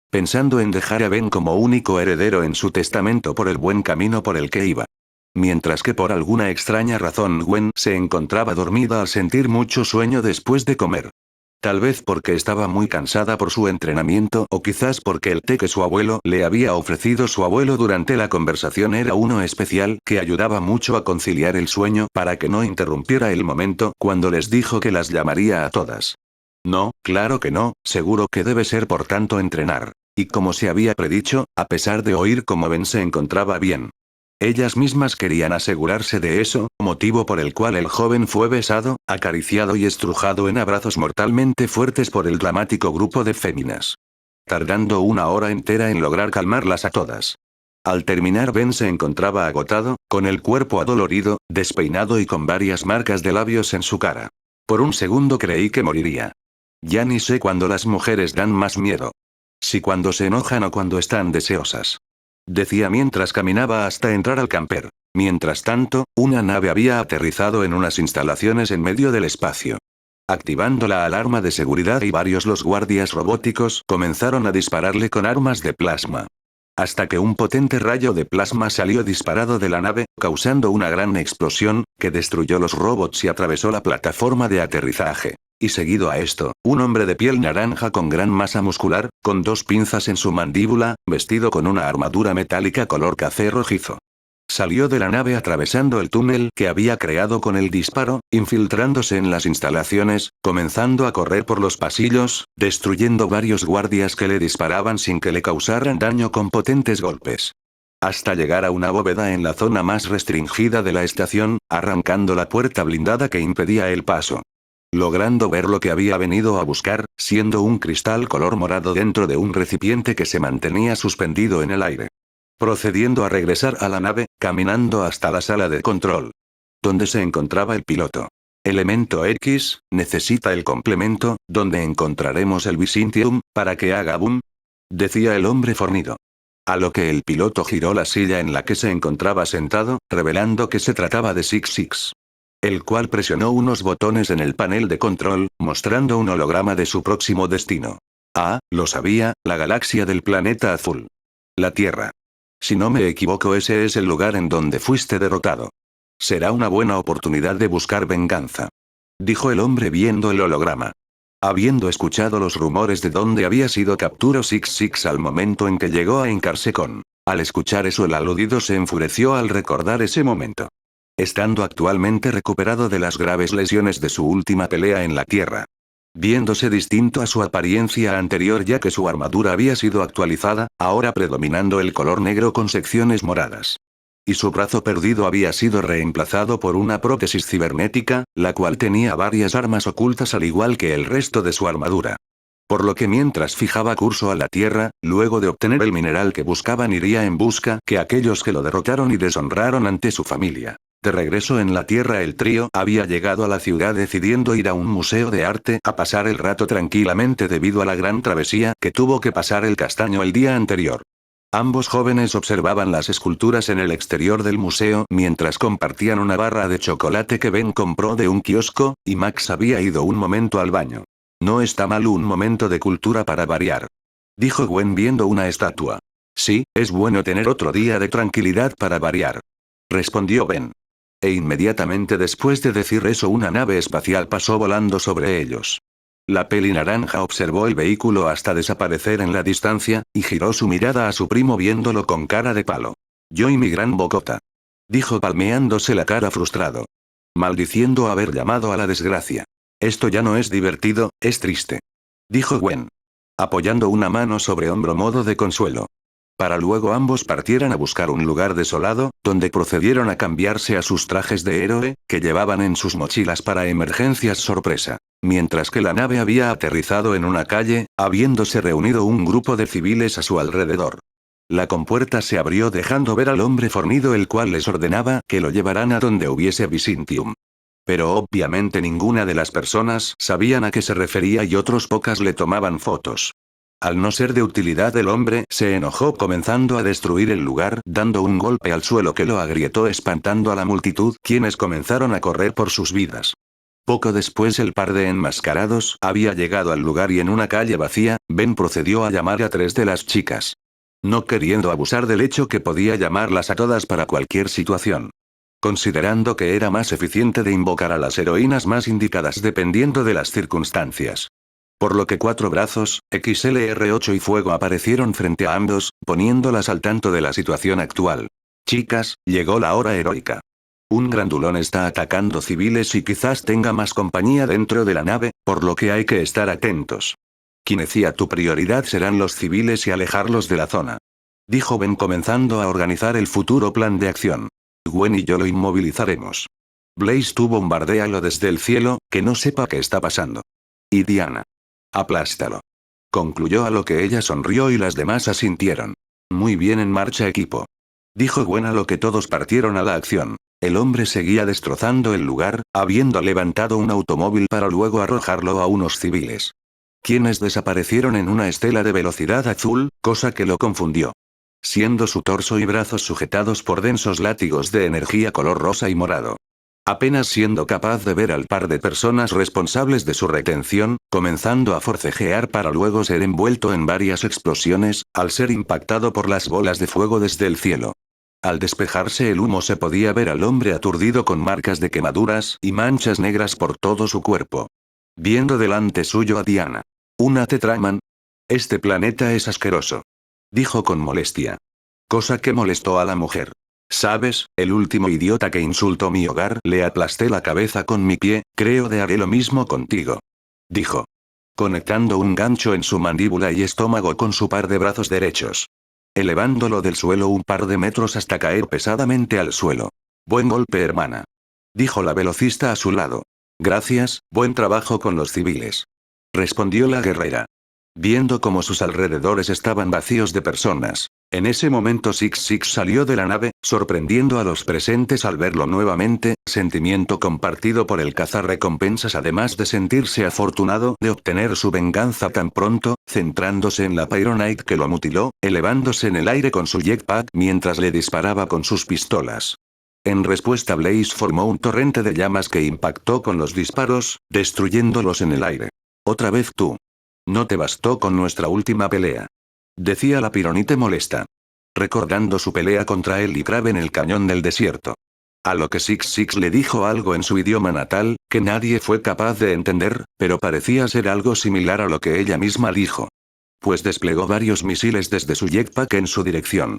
Pensando en dejar a Ben como único heredero en su testamento por el buen camino por el que iba. Mientras que por alguna extraña razón Gwen se encontraba dormida al sentir mucho sueño después de comer. Tal vez porque estaba muy cansada por su entrenamiento o quizás porque el té que su abuelo le había ofrecido su abuelo durante la conversación era uno especial que ayudaba mucho a conciliar el sueño para que no interrumpiera el momento cuando les dijo que las llamaría a todas. No, claro que no, seguro que debe ser por tanto entrenar. Y como se había predicho, a pesar de oír cómo Ben se encontraba bien. Ellas mismas querían asegurarse de eso, motivo por el cual el joven fue besado, acariciado y estrujado en abrazos mortalmente fuertes por el dramático grupo de féminas. Tardando una hora entera en lograr calmarlas a todas. Al terminar, Ben se encontraba agotado, con el cuerpo adolorido, despeinado y con varias marcas de labios en su cara. Por un segundo creí que moriría. Ya ni sé cuándo las mujeres dan más miedo. Si cuando se enojan o cuando están deseosas. Decía mientras caminaba hasta entrar al camper. Mientras tanto, una nave había aterrizado en unas instalaciones en medio del espacio. Activando la alarma de seguridad y varios los guardias robóticos comenzaron a dispararle con armas de plasma. Hasta que un potente rayo de plasma salió disparado de la nave, causando una gran explosión, que destruyó los robots y atravesó la plataforma de aterrizaje. Y seguido a esto, un hombre de piel naranja con gran masa muscular, con 2 pinzas en su mandíbula, vestido con una armadura metálica color café rojizo. salió de la nave atravesando el túnel que había creado con el disparo, infiltrándose en las instalaciones, comenzando a correr por los pasillos, destruyendo varios guardias que le disparaban sin que le causaran daño con potentes golpes. Hasta llegar a una bóveda en la zona más restringida de la estación, arrancando la puerta blindada que impedía el paso. Logrando ver lo que había venido a buscar, siendo un cristal color morado dentro de un recipiente que se mantenía suspendido en el aire. Procediendo a regresar a la nave, caminando hasta la sala de control. Donde se encontraba el piloto. Elemento X, necesita el complemento, donde encontraremos el Visintium, para que haga boom. Decía el hombre fornido. A lo que el piloto giró la silla en la que se encontraba sentado, revelando que se trataba de Six, el cual presionó unos botones en el panel de control, mostrando un holograma de su próximo destino. Ah, lo sabía, la galaxia del planeta azul. La Tierra. Si no me equivoco, ese es el lugar en donde fuiste derrotado. Será una buena oportunidad de buscar venganza. Dijo el hombre viendo el holograma. Habiendo escuchado los rumores de dónde había sido capturado Six al momento en que llegó a hincarse con. Al escuchar eso, el aludido se enfureció al recordar ese momento. Estando actualmente recuperado de las graves lesiones de su última pelea en la Tierra. Viéndose distinto a su apariencia anterior, ya que su armadura había sido actualizada, ahora predominando el color negro con secciones moradas. Y su brazo perdido había sido reemplazado por una prótesis cibernética, la cual tenía varias armas ocultas al igual que el resto de su armadura. Por lo que mientras fijaba curso a la Tierra, luego de obtener el mineral que buscaban, iría en busca que aquellos que lo derrotaron y deshonraron ante su familia. De regreso en la Tierra, el trío había llegado a la ciudad decidiendo ir a un museo de arte a pasar el rato tranquilamente debido a la gran travesía que tuvo que pasar el castaño el día anterior. Ambos jóvenes observaban las esculturas en el exterior del museo mientras compartían una barra de chocolate que Ben compró de un kiosco, y Max había ido un momento al baño. No está mal un momento de cultura para variar. Dijo Gwen viendo una estatua. Sí, es bueno tener otro día de tranquilidad para variar. Respondió Ben. E inmediatamente después de decir eso, una nave espacial pasó volando sobre ellos. La peli naranja observó el vehículo hasta desaparecer en la distancia, y giró su mirada a su primo viéndolo con cara de palo. Yo y mi gran bocota. Dijo palmeándose la cara frustrado. Maldiciendo haber llamado a la desgracia. Esto ya no es divertido, es triste. Dijo Gwen. Apoyando una mano sobre hombro modo de consuelo. Para luego ambos partieran a buscar un lugar desolado, donde procedieron a cambiarse a sus trajes de héroe, que llevaban en sus mochilas para emergencias sorpresa. Mientras que la nave había aterrizado en una calle, habiéndose reunido un grupo de civiles a su alrededor. La compuerta se abrió dejando ver al hombre fornido, el cual les ordenaba que lo llevaran a donde hubiese Visintium. Pero obviamente ninguna de las personas sabían a qué se refería y otros pocas le tomaban fotos. Al no ser de utilidad, el hombre se enojó comenzando a destruir el lugar, dando un golpe al suelo que lo agrietó espantando a la multitud, quienes comenzaron a correr por sus vidas. Poco después el par de enmascarados había llegado al lugar y en una calle vacía, Ben procedió a llamar a 3 de las chicas. No queriendo abusar del hecho que podía llamarlas a todas para cualquier situación. Considerando que era más eficiente de invocar a las heroínas más indicadas dependiendo de las circunstancias. Por lo que 4 brazos, XLR8 y fuego aparecieron frente a ambos, poniéndolas al tanto de la situación actual. Chicas, llegó la hora heroica. Un grandulón está atacando civiles y quizás tenga más compañía dentro de la nave, por lo que hay que estar atentos. Kinecia, tu prioridad serán los civiles y alejarlos de la zona. Dijo Ben comenzando a organizar el futuro plan de acción. Gwen y yo lo inmovilizaremos. Blaze, tú bombardéalo desde el cielo, que no sepa qué está pasando. Y Diana. Aplástalo. Concluyó, a lo que ella sonrió y las demás asintieron. Muy bien, en marcha equipo. Dijo Gwen, a lo que todos partieron a la acción. El hombre seguía destrozando el lugar, habiendo levantado un automóvil para luego arrojarlo a unos civiles. Quienes desaparecieron en una estela de velocidad azul, cosa que lo confundió. Siendo su torso y brazos sujetados por densos látigos de energía color rosa y morado. Apenas siendo capaz de ver al par de personas responsables de su retención, comenzando a forcejear para luego ser envuelto en varias explosiones, al ser impactado por las bolas de fuego desde el cielo. Al despejarse el humo se podía ver al hombre aturdido con marcas de quemaduras y manchas negras por todo su cuerpo. Viendo delante suyo a Diana. ¿Una Tetraman? Este planeta es asqueroso. Dijo con molestia. Cosa que molestó a la mujer. ¿Sabes? El último idiota que insultó mi hogar le aplasté la cabeza con mi pie, creo que haré lo mismo contigo. Dijo. Conectando un gancho en su mandíbula y estómago con su par de brazos derechos. Elevándolo del suelo un par de metros hasta caer pesadamente al suelo. Buen golpe, hermana. Dijo la velocista a su lado. Gracias, buen trabajo con los civiles. Respondió la guerrera. Viendo cómo sus alrededores estaban vacíos de personas. En ese momento Six Six salió de la nave, sorprendiendo a los presentes al verlo nuevamente, sentimiento compartido por el cazarrecompensas además de sentirse afortunado de obtener su venganza tan pronto, centrándose en la Pyronite que lo mutiló, elevándose en el aire con su jetpack mientras le disparaba con sus pistolas. En respuesta Blaze formó un torrente de llamas que impactó con los disparos, destruyéndolos en el aire. Otra vez tú. No te bastó con nuestra última pelea. Decía la Pyronite molesta. Recordando su pelea contra él y Crab en el cañón del desierto. A lo que Six Six le dijo algo en su idioma natal, que nadie fue capaz de entender, pero parecía ser algo similar a lo que ella misma dijo. Pues desplegó varios misiles desde su jetpack en su dirección.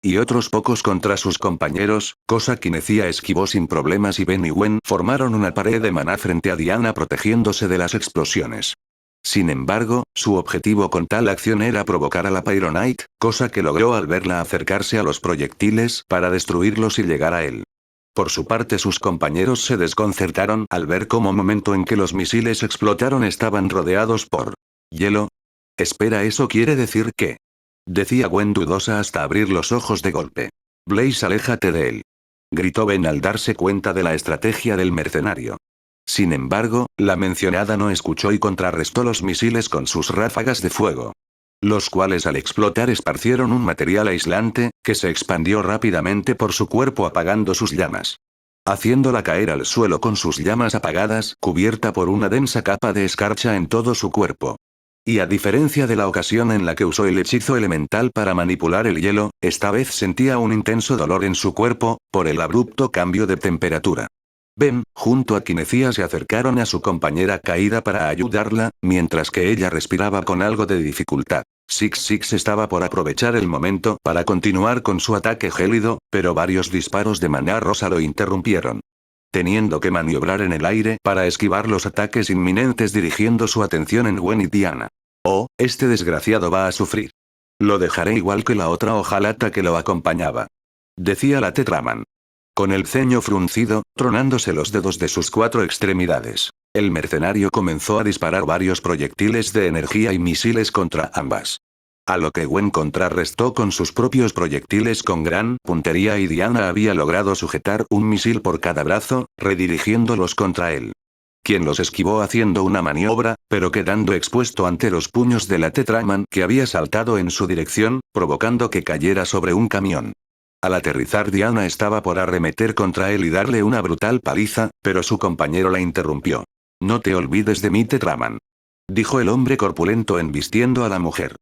Y otros pocos contra sus compañeros, cosa que Necia esquivó sin problemas y Ben y Gwen formaron una pared de maná frente a Diana protegiéndose de las explosiones. Sin embargo, su objetivo con tal acción era provocar a la Pyronite, cosa que logró al verla acercarse a los proyectiles para destruirlos y llegar a él. Por su parte sus compañeros se desconcertaron al ver cómo momento en que los misiles explotaron estaban rodeados por hielo. Espera, ¿eso quiere decir qué? Decía Gwen dudosa hasta abrir los ojos de golpe. Blaze, aléjate de él. Gritó Ben al darse cuenta de la estrategia del mercenario. Sin embargo, la mencionada no escuchó y contrarrestó los misiles con sus ráfagas de fuego. Los cuales al explotar esparcieron un material aislante, que se expandió rápidamente por su cuerpo apagando sus llamas. Haciéndola caer al suelo con sus llamas apagadas, cubierta por una densa capa de escarcha en todo su cuerpo. Y a diferencia de la ocasión en la que usó el hechizo elemental para manipular el hielo, esta vez sentía un intenso dolor en su cuerpo, por el abrupto cambio de temperatura. Ben, junto a Kinecia se acercaron a su compañera caída para ayudarla, mientras que ella respiraba con algo de dificultad. Six Six estaba por aprovechar el momento para continuar con su ataque gélido, pero varios disparos de maná rosa lo interrumpieron. Teniendo que maniobrar en el aire para esquivar los ataques inminentes dirigiendo su atención en Gwen y Diana. Oh, este desgraciado va a sufrir. Lo dejaré igual que la otra hojalata que lo acompañaba. Decía la Tetraman. Con el ceño fruncido, tronándose los dedos de sus 4 extremidades. El mercenario comenzó a disparar varios proyectiles de energía y misiles contra ambas. A lo que Gwen contrarrestó con sus propios proyectiles con gran puntería y Diana había logrado sujetar un misil por cada brazo, redirigiéndolos contra él. Quien los esquivó haciendo una maniobra, pero quedando expuesto ante los puños de la Tetraman que había saltado en su dirección, provocando que cayera sobre un camión. Al aterrizar Diana estaba por arremeter contra él y darle una brutal paliza, pero su compañero la interrumpió. No te olvides de mí, Tetraman. Dijo el hombre corpulento embistiendo a la mujer.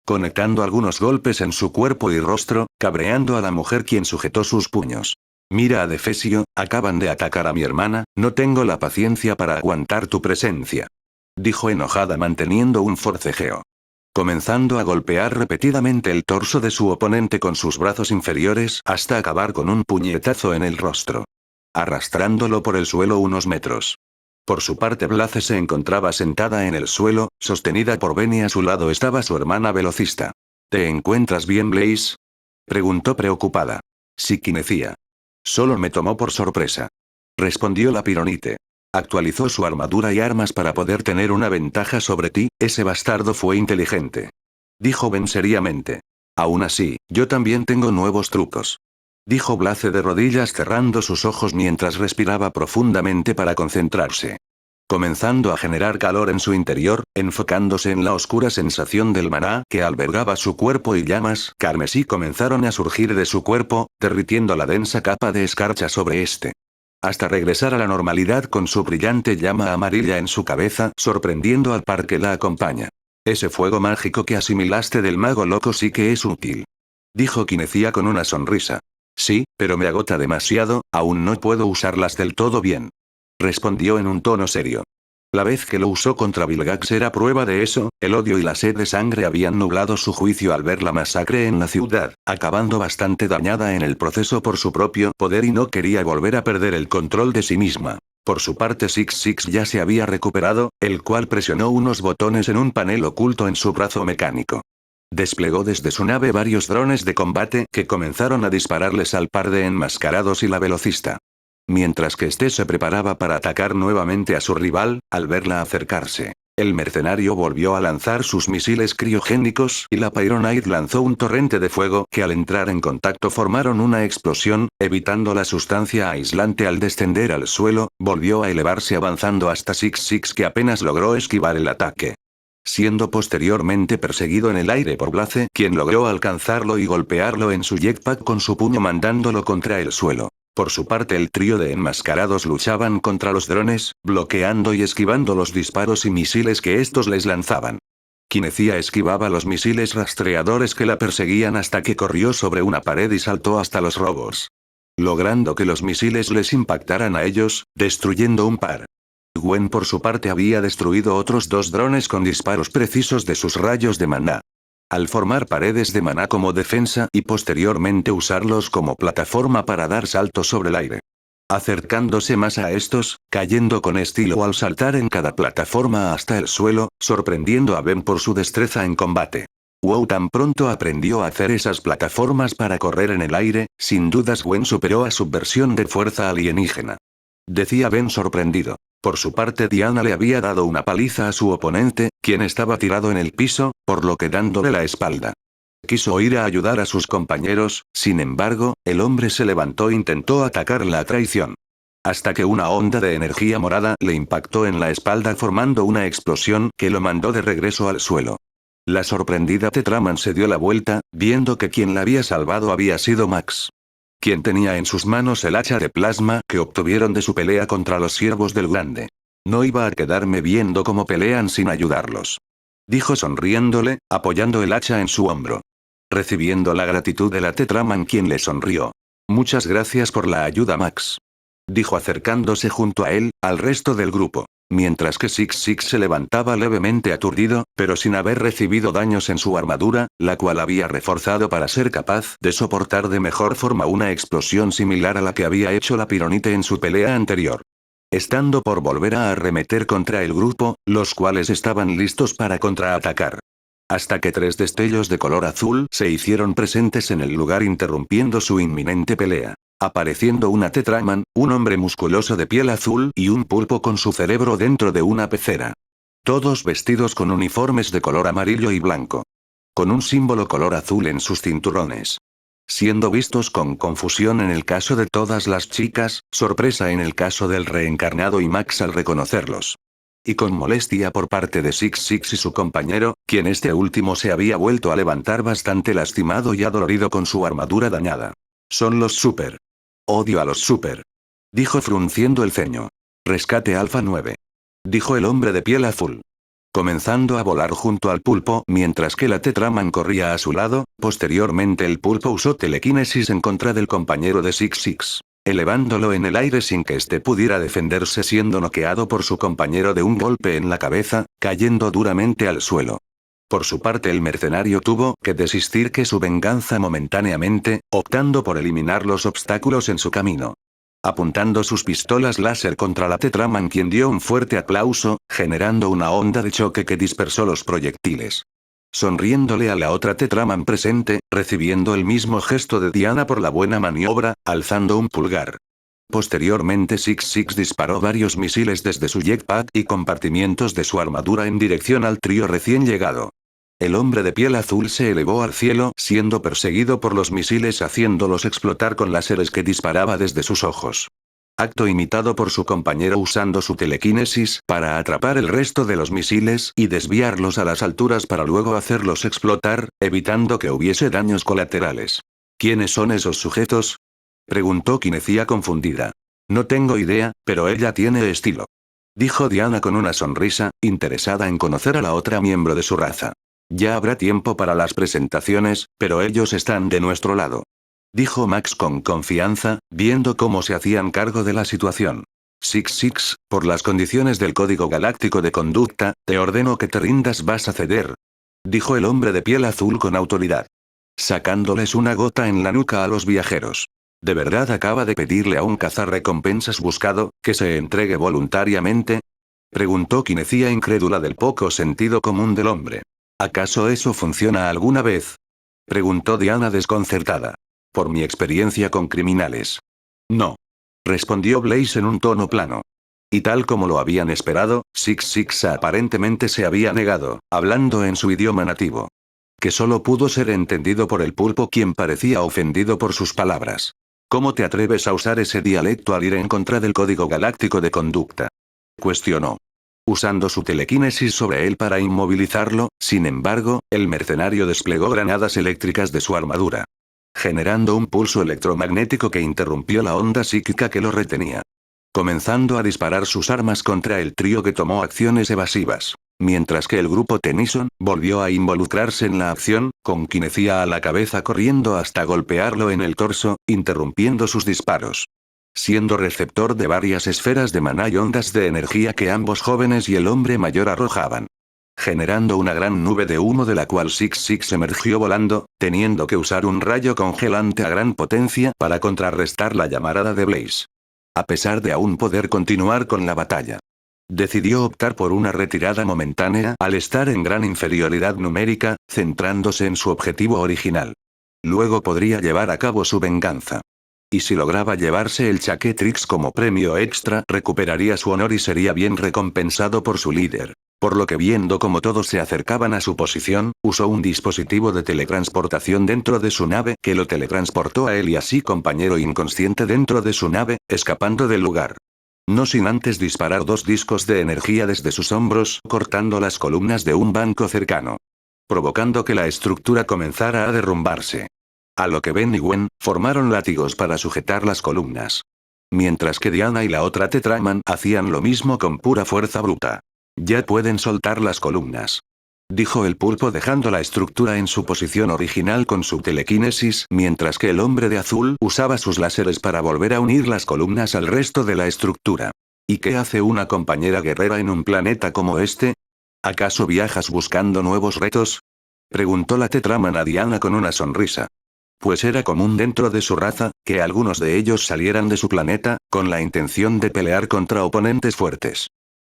Conectando algunos golpes en su cuerpo y rostro, cabreando a la mujer quien sujetó sus puños. Mira a Defesio, acaban de atacar a mi hermana, no tengo la paciencia para aguantar tu presencia. Dijo enojada manteniendo un forcejeo. Comenzando a golpear repetidamente el torso de su oponente con sus brazos inferiores hasta acabar con un puñetazo en el rostro. Arrastrándolo por el suelo unos metros. Por su parte Blaze se encontraba sentada en el suelo, sostenida por Ben y a su lado estaba su hermana velocista. ¿Te encuentras bien, Blaze? Preguntó preocupada. Sí, Kinecia. Solo me tomó por sorpresa. Respondió la Pyronite. Actualizó su armadura y armas para poder tener una ventaja sobre ti, ese bastardo fue inteligente. Dijo Ben seriamente. Aún así, yo también tengo nuevos trucos. Dijo Blaze de rodillas cerrando sus ojos mientras respiraba profundamente para concentrarse. Comenzando a generar calor en su interior, enfocándose en la oscura sensación del maná que albergaba su cuerpo y llamas carmesí comenzaron a surgir de su cuerpo, derritiendo la densa capa de escarcha sobre este. Hasta regresar a la normalidad con su brillante llama amarilla en su cabeza, sorprendiendo al par que la acompaña. Ese fuego mágico que asimilaste del mago loco sí que es útil. Dijo Kinecia con una sonrisa. Sí, pero me agota demasiado, aún no puedo usarlas del todo bien. Respondió en un tono serio. La vez que lo usó contra Vilgax era prueba de eso, el odio y la sed de sangre habían nublado su juicio al ver la masacre en la ciudad, acabando bastante dañada en el proceso por su propio poder y no quería volver a perder el control de sí misma. Por su parte Six ya se había recuperado, el cual presionó unos botones en un panel oculto en su brazo mecánico. Desplegó desde su nave varios drones de combate que comenzaron a dispararles al par de enmascarados y la velocista. Mientras que este se preparaba para atacar nuevamente a su rival, al verla acercarse, el mercenario volvió a lanzar sus misiles criogénicos y la Pyronite lanzó un torrente de fuego que al entrar en contacto formaron una explosión, evitando la sustancia aislante al descender al suelo, volvió a elevarse avanzando hasta Six que apenas logró esquivar el ataque. Siendo posteriormente perseguido en el aire por Blaze, quien logró alcanzarlo y golpearlo en su jetpack con su puño mandándolo contra el suelo. Por su parte el trío de enmascarados luchaban contra los drones, bloqueando y esquivando los disparos y misiles que estos les lanzaban. Kinecia esquivaba los misiles rastreadores que la perseguían hasta que corrió sobre una pared y saltó hasta los robots, logrando que los misiles les impactaran a ellos, destruyendo un par. Gwen por su parte había destruido otros 2 drones con disparos precisos de sus rayos de maná. Al formar paredes de maná como defensa y posteriormente usarlos como plataforma para dar saltos sobre el aire. Acercándose más a estos, cayendo con estilo al saltar en cada plataforma hasta el suelo, sorprendiendo a Ben por su destreza en combate. Wow tan pronto aprendió a hacer esas plataformas para correr en el aire, sin dudas Gwen superó a su versión de fuerza alienígena. Decía Ben sorprendido. Por su parte Diana le había dado una paliza a su oponente, quien estaba tirado en el piso, por lo que dándole la espalda. Quiso ir a ayudar a sus compañeros, sin embargo, el hombre se levantó e intentó atacarla a traición. Hasta que una onda de energía morada le impactó en la espalda formando una explosión que lo mandó de regreso al suelo. La sorprendida Tetraman se dio la vuelta, viendo que quien la había salvado había sido Max, quien tenía en sus manos el hacha de plasma que obtuvieron de su pelea contra los siervos del Grande. No iba a quedarme viendo cómo pelean sin ayudarlos, dijo sonriéndole, apoyando el hacha en su hombro. Recibiendo la gratitud de la Tetraman quien le sonrió. Muchas gracias por la ayuda Max, dijo acercándose junto a él, al resto del grupo. Mientras que Six se levantaba levemente aturdido, pero sin haber recibido daños en su armadura, la cual había reforzado para ser capaz de soportar de mejor forma una explosión similar a la que había hecho la Pyronite en su pelea anterior. Estando por volver a arremeter contra el grupo, los cuales estaban listos para contraatacar. Hasta que 3 destellos de color azul se hicieron presentes en el lugar interrumpiendo su inminente pelea. Apareciendo una Tetraman, un hombre musculoso de piel azul y un pulpo con su cerebro dentro de una pecera. Todos vestidos con uniformes de color amarillo y blanco. Con un símbolo color azul en sus cinturones. Siendo vistos con confusión en el caso de todas las chicas, sorpresa en el caso del reencarnado y Max al reconocerlos. Y con molestia por parte de Six y su compañero, quien este último se había vuelto a levantar bastante lastimado y adolorido con su armadura dañada. Son los Super. Odio a los Super, dijo frunciendo el ceño. Rescate Alpha 9, dijo el hombre de piel azul, comenzando a volar junto al pulpo mientras que la Tetraman corría a su lado. Posteriormente el pulpo usó telequinesis en contra del compañero de Six, elevándolo en el aire sin que éste pudiera defenderse siendo noqueado por su compañero de un golpe en la cabeza, cayendo duramente al suelo. Por su parte el mercenario tuvo que desistir que su venganza momentáneamente, optando por eliminar los obstáculos en su camino. Apuntando sus pistolas láser contra la Tetraman quien dio un fuerte aplauso, generando una onda de choque que dispersó los proyectiles. Sonriéndole a la otra Tetraman presente, recibiendo el mismo gesto de Diana por la buena maniobra, alzando un pulgar. Posteriormente Six disparó varios misiles desde su jetpack y compartimientos de su armadura en dirección al trío recién llegado. El hombre de piel azul se elevó al cielo siendo perseguido por los misiles haciéndolos explotar con láseres que disparaba desde sus ojos. Acto imitado por su compañero usando su telequinesis para atrapar el resto de los misiles y desviarlos a las alturas para luego hacerlos explotar, evitando que hubiese daños colaterales. ¿Quiénes son esos sujetos?, preguntó Kinecia confundida. No tengo idea, pero ella tiene estilo, dijo Diana con una sonrisa, interesada en conocer a la otra miembro de su raza. Ya habrá tiempo para las presentaciones, pero ellos están de nuestro lado, dijo Max con confianza, viendo cómo se hacían cargo de la situación. Six, por las condiciones del Código Galáctico de Conducta, te ordeno que te rindas. ¿Vas a ceder?, dijo el hombre de piel azul con autoridad, sacándoles una gota en la nuca a los viajeros. ¿De verdad acaba de pedirle a un cazarrecompensas buscado, que se entregue voluntariamente?, preguntó Quinecía incrédula del poco sentido común del hombre. ¿Acaso eso funciona alguna vez?, preguntó Diana desconcertada. Por mi experiencia con criminales. No, respondió Blaze en un tono plano. Y tal como lo habían esperado, Six aparentemente se había negado, hablando en su idioma nativo, que solo pudo ser entendido por el pulpo, quien parecía ofendido por sus palabras. ¿Cómo te atreves a usar ese dialecto al ir en contra del Código Galáctico de Conducta?, cuestionó, usando su telequinesis sobre él para inmovilizarlo. Sin embargo, el mercenario desplegó granadas eléctricas de su armadura, generando un pulso electromagnético que interrumpió la onda psíquica que lo retenía, comenzando a disparar sus armas contra el trío, que tomó acciones evasivas, mientras que el grupo Tennyson volvió a involucrarse en la acción, con Quinecía a la cabeza corriendo hasta golpearlo en el torso, interrumpiendo sus disparos, siendo receptor de varias esferas de maná y ondas de energía que ambos jóvenes y el hombre mayor arrojaban, generando una gran nube de humo de la cual Six emergió volando, teniendo que usar un rayo congelante a gran potencia para contrarrestar la llamarada de Blaze. A pesar de aún poder continuar con la batalla, decidió optar por una retirada momentánea al estar en gran inferioridad numérica, centrándose en su objetivo original. Luego podría llevar a cabo su venganza. Y si lograba llevarse el Chaquetrix como premio extra, recuperaría su honor y sería bien recompensado por su líder. Por lo que, viendo cómo todos se acercaban a su posición, usó un dispositivo de teletransportación dentro de su nave, que lo teletransportó a él y a su compañero inconsciente dentro de su nave, escapando del lugar. No sin antes disparar 2 discos de energía desde sus hombros, cortando las columnas de un banco cercano, provocando que la estructura comenzara a derrumbarse. A lo que Ben y Gwen formaron látigos para sujetar las columnas, mientras que Diana y la otra Tetraman hacían lo mismo con pura fuerza bruta. Ya pueden soltar las columnas, dijo el pulpo, dejando la estructura en su posición original con su telequinesis, mientras que el hombre de azul usaba sus láseres para volver a unir las columnas al resto de la estructura. ¿Y qué hace una compañera guerrera en un planeta como este? ¿Acaso viajas buscando nuevos retos?, preguntó la Tetraman a Diana con una sonrisa. Pues era común dentro de su raza, que algunos de ellos salieran de su planeta, con la intención de pelear contra oponentes fuertes.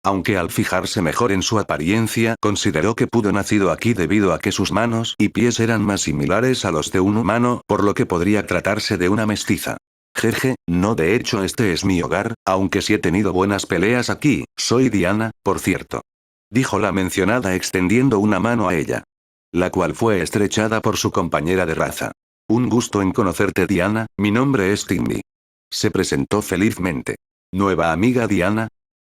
Aunque al fijarse mejor en su apariencia, consideró que pudo nacido aquí debido a que sus manos y pies eran más similares a los de un humano, por lo que podría tratarse de una mestiza. Jeje, no, de hecho este es mi hogar, aunque sí he tenido buenas peleas aquí. Soy Diana, por cierto, dijo la mencionada extendiendo una mano a ella, la cual fue estrechada por su compañera de raza. Un gusto en conocerte, Diana, mi nombre es Timmy. Se presentó felizmente. ¿Nueva amiga, Diana?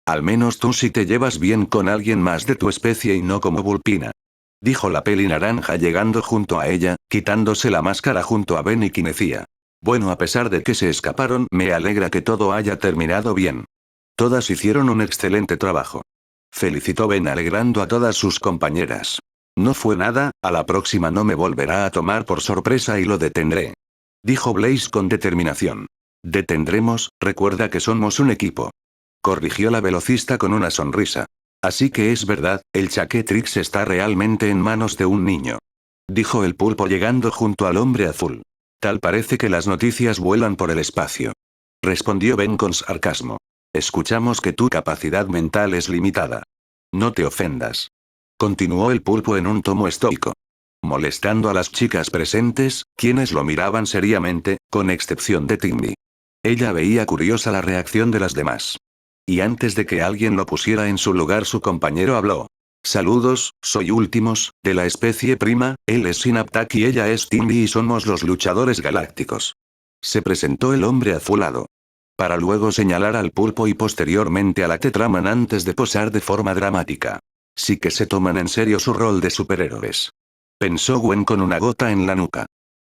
Al menos tú sí te llevas bien con alguien más de tu especie y no como Vulpina, dijo la peli naranja llegando junto a ella, quitándose la máscara junto a Ben y Quinecía. Bueno, a pesar de que se escaparon, me alegra que todo haya terminado bien. Todas hicieron un excelente trabajo, felicitó Ben alegrando a todas sus compañeras. No fue nada, a la próxima no me volverá a tomar por sorpresa y lo detendré, dijo Blaze con determinación. Detendremos, recuerda que somos un equipo, corrigió la velocista con una sonrisa. Así que es verdad, el Chaquetrix está realmente en manos de un niño, dijo el pulpo llegando junto al hombre azul. Tal parece que las noticias vuelan por el espacio, respondió Ben con sarcasmo. Escuchamos que tu capacidad mental es limitada. No te ofendas, continuó el pulpo en un tono estoico, molestando a las chicas presentes, quienes lo miraban seriamente, con excepción de Timmy. Ella veía curiosa la reacción de las demás. Y antes de que alguien lo pusiera en su lugar, su compañero habló. Saludos, soy Últimos, de la especie prima, él es Synaptak y ella es Timmy y somos los luchadores galácticos. Se presentó el hombre azulado, para luego señalar al pulpo y posteriormente a la Tetraman antes de posar de forma dramática. Sí que se toman en serio su rol de superhéroes, pensó Gwen con una gota en la nuca,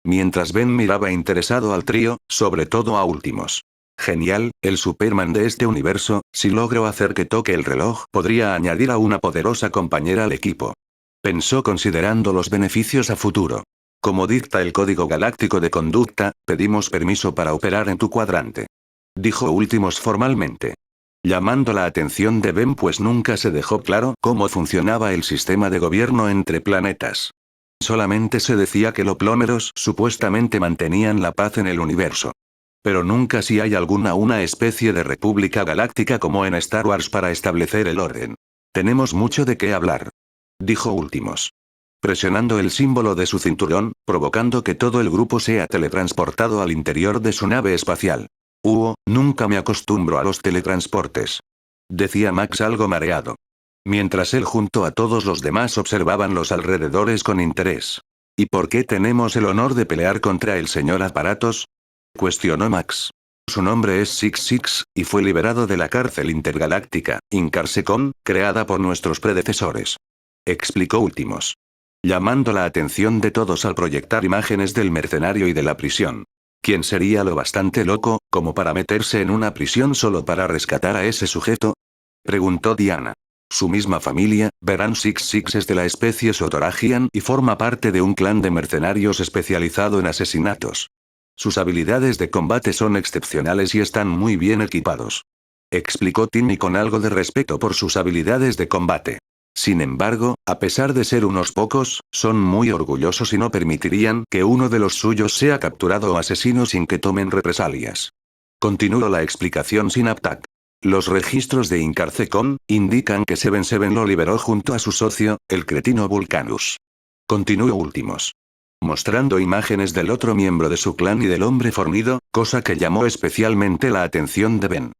mientras Ben miraba interesado al trío, sobre todo a Últimos. Genial, el Superman de este universo, si logro hacer que toque el reloj, podría añadir a una poderosa compañera al equipo, pensó considerando los beneficios a futuro. Como dicta el Código Galáctico de Conducta, pedimos permiso para operar en tu cuadrante, dijo Últimos formalmente. llamando la atención de Ben pues nunca se dejó claro cómo funcionaba el sistema de gobierno entre planetas. Solamente se decía que los plómeros supuestamente mantenían la paz en el universo. Pero nunca si hay una especie de república galáctica como en Star Wars para establecer el orden. Tenemos mucho de qué hablar. Dijo Últimos. Presionando el símbolo de su cinturón, provocando que todo el grupo sea teletransportado al interior de su nave espacial. Nunca me acostumbro a los teletransportes. Decía Max algo mareado. Mientras él junto a todos los demás observaban los alrededores con interés. ¿Y por qué tenemos el honor de pelear contra el señor Aparatos? Cuestionó Max. Su nombre es Six Six, y fue liberado de la cárcel intergaláctica, Incarsecon, creada por nuestros predecesores. Explicó Últimos. Llamando la atención de todos al proyectar imágenes del mercenario y de la prisión. ¿Quién sería lo bastante loco, como para meterse en una prisión solo para rescatar a ese sujeto? Preguntó Diana. Su misma familia, Veran Six Six es de la especie Sotoragian y forma parte de un clan de mercenarios especializado en asesinatos. Sus habilidades de combate son excepcionales y están muy bien equipados. Explicó Timmy con algo de respeto por sus habilidades de combate. Sin embargo, a pesar de ser unos pocos, son muy orgullosos y no permitirían que uno de los suyos sea capturado o asesino sin que tomen represalias. Continuó la explicación sin Aptak. Los registros de Incarcecon indican que Seven Seven lo liberó junto a su socio, el cretino Vulcanus. Continuó Últimos. Mostrando imágenes del otro miembro de su clan y del hombre fornido, cosa que llamó especialmente la atención de Ben.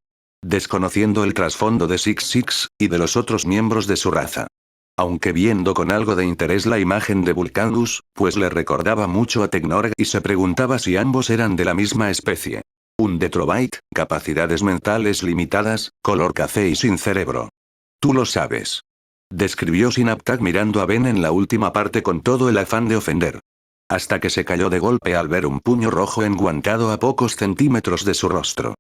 Desconociendo el trasfondo de Six Six, y de los otros miembros de su raza. Aunque viendo con algo de interés la imagen de Vulcanus, pues le recordaba mucho a Tecnorg y se preguntaba si ambos eran de la misma especie. Un Detrobyte, capacidades mentales limitadas, color café y sin cerebro. Tú lo sabes. Describió Synaptak mirando a Ben en la última parte con todo el afán de ofender. Hasta que se cayó de golpe al ver un puño rojo enguantado a pocos centímetros de su rostro.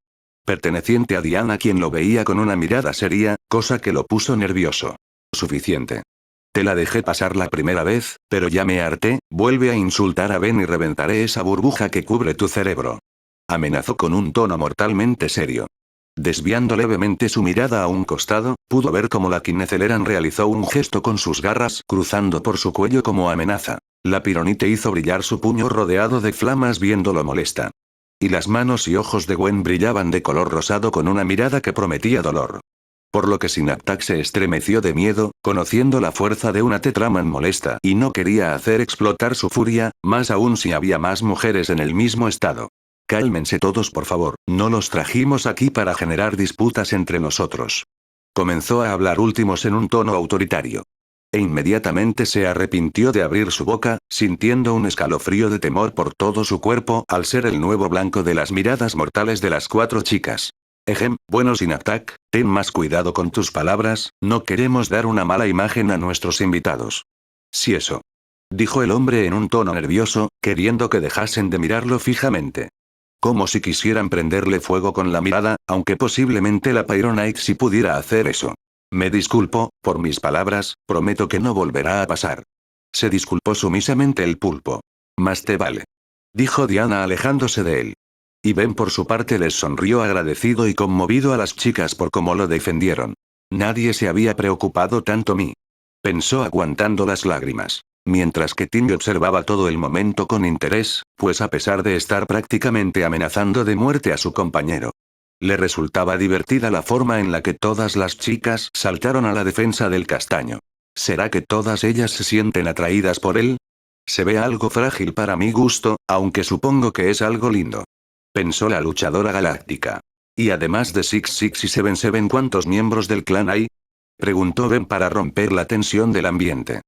Perteneciente a Diana quien lo veía con una mirada seria, cosa que lo puso nervioso. Suficiente. Te la dejé pasar la primera vez, pero ya me harté, vuelve a insultar a Ben y reventaré esa burbuja que cubre tu cerebro. Amenazó con un tono mortalmente serio. Desviando levemente su mirada a un costado, pudo ver cómo la Kineceleran realizó un gesto con sus garras cruzando por su cuello como amenaza. La Pironite hizo brillar su puño rodeado de flamas viéndolo molesta. Y las manos y ojos de Gwen brillaban de color rosado con una mirada que prometía dolor. Por lo que Synaptak se estremeció de miedo, conociendo la fuerza de una Tetraman molesta y no quería hacer explotar su furia, más aún si había más mujeres en el mismo estado. Cálmense todos por favor, no los trajimos aquí para generar disputas entre nosotros. Comenzó a hablar Últimos en un tono autoritario. E inmediatamente se arrepintió de abrir su boca, sintiendo un escalofrío de temor por todo su cuerpo al ser el nuevo blanco de las miradas mortales de las 4 chicas. Bueno Synaptak, ten más cuidado con tus palabras, no queremos dar una mala imagen a nuestros invitados. Si eso. Dijo el hombre en un tono nervioso, queriendo que dejasen de mirarlo fijamente. Como si quisieran prenderle fuego con la mirada, aunque posiblemente la Pyronite sí pudiera hacer eso. Me disculpo, por mis palabras, prometo que no volverá a pasar. Se disculpó sumisamente el pulpo. Más te vale. Dijo Diana alejándose de él. Y Ben por su parte les sonrió agradecido y conmovido a las chicas por cómo lo defendieron. Nadie se había preocupado tanto mí. Pensó aguantando las lágrimas. Mientras que Timmy observaba todo el momento con interés, pues a pesar de estar prácticamente amenazando de muerte a su compañero. Le resultaba divertida la forma en la que todas las chicas saltaron a la defensa del castaño. ¿Será que todas ellas se sienten atraídas por él? Se ve algo frágil para mi gusto, aunque supongo que es algo lindo. Pensó la luchadora galáctica. Y además de Six Six y Seven Seven, ¿cuántos miembros del clan hay? Preguntó Ben para romper la tensión del ambiente.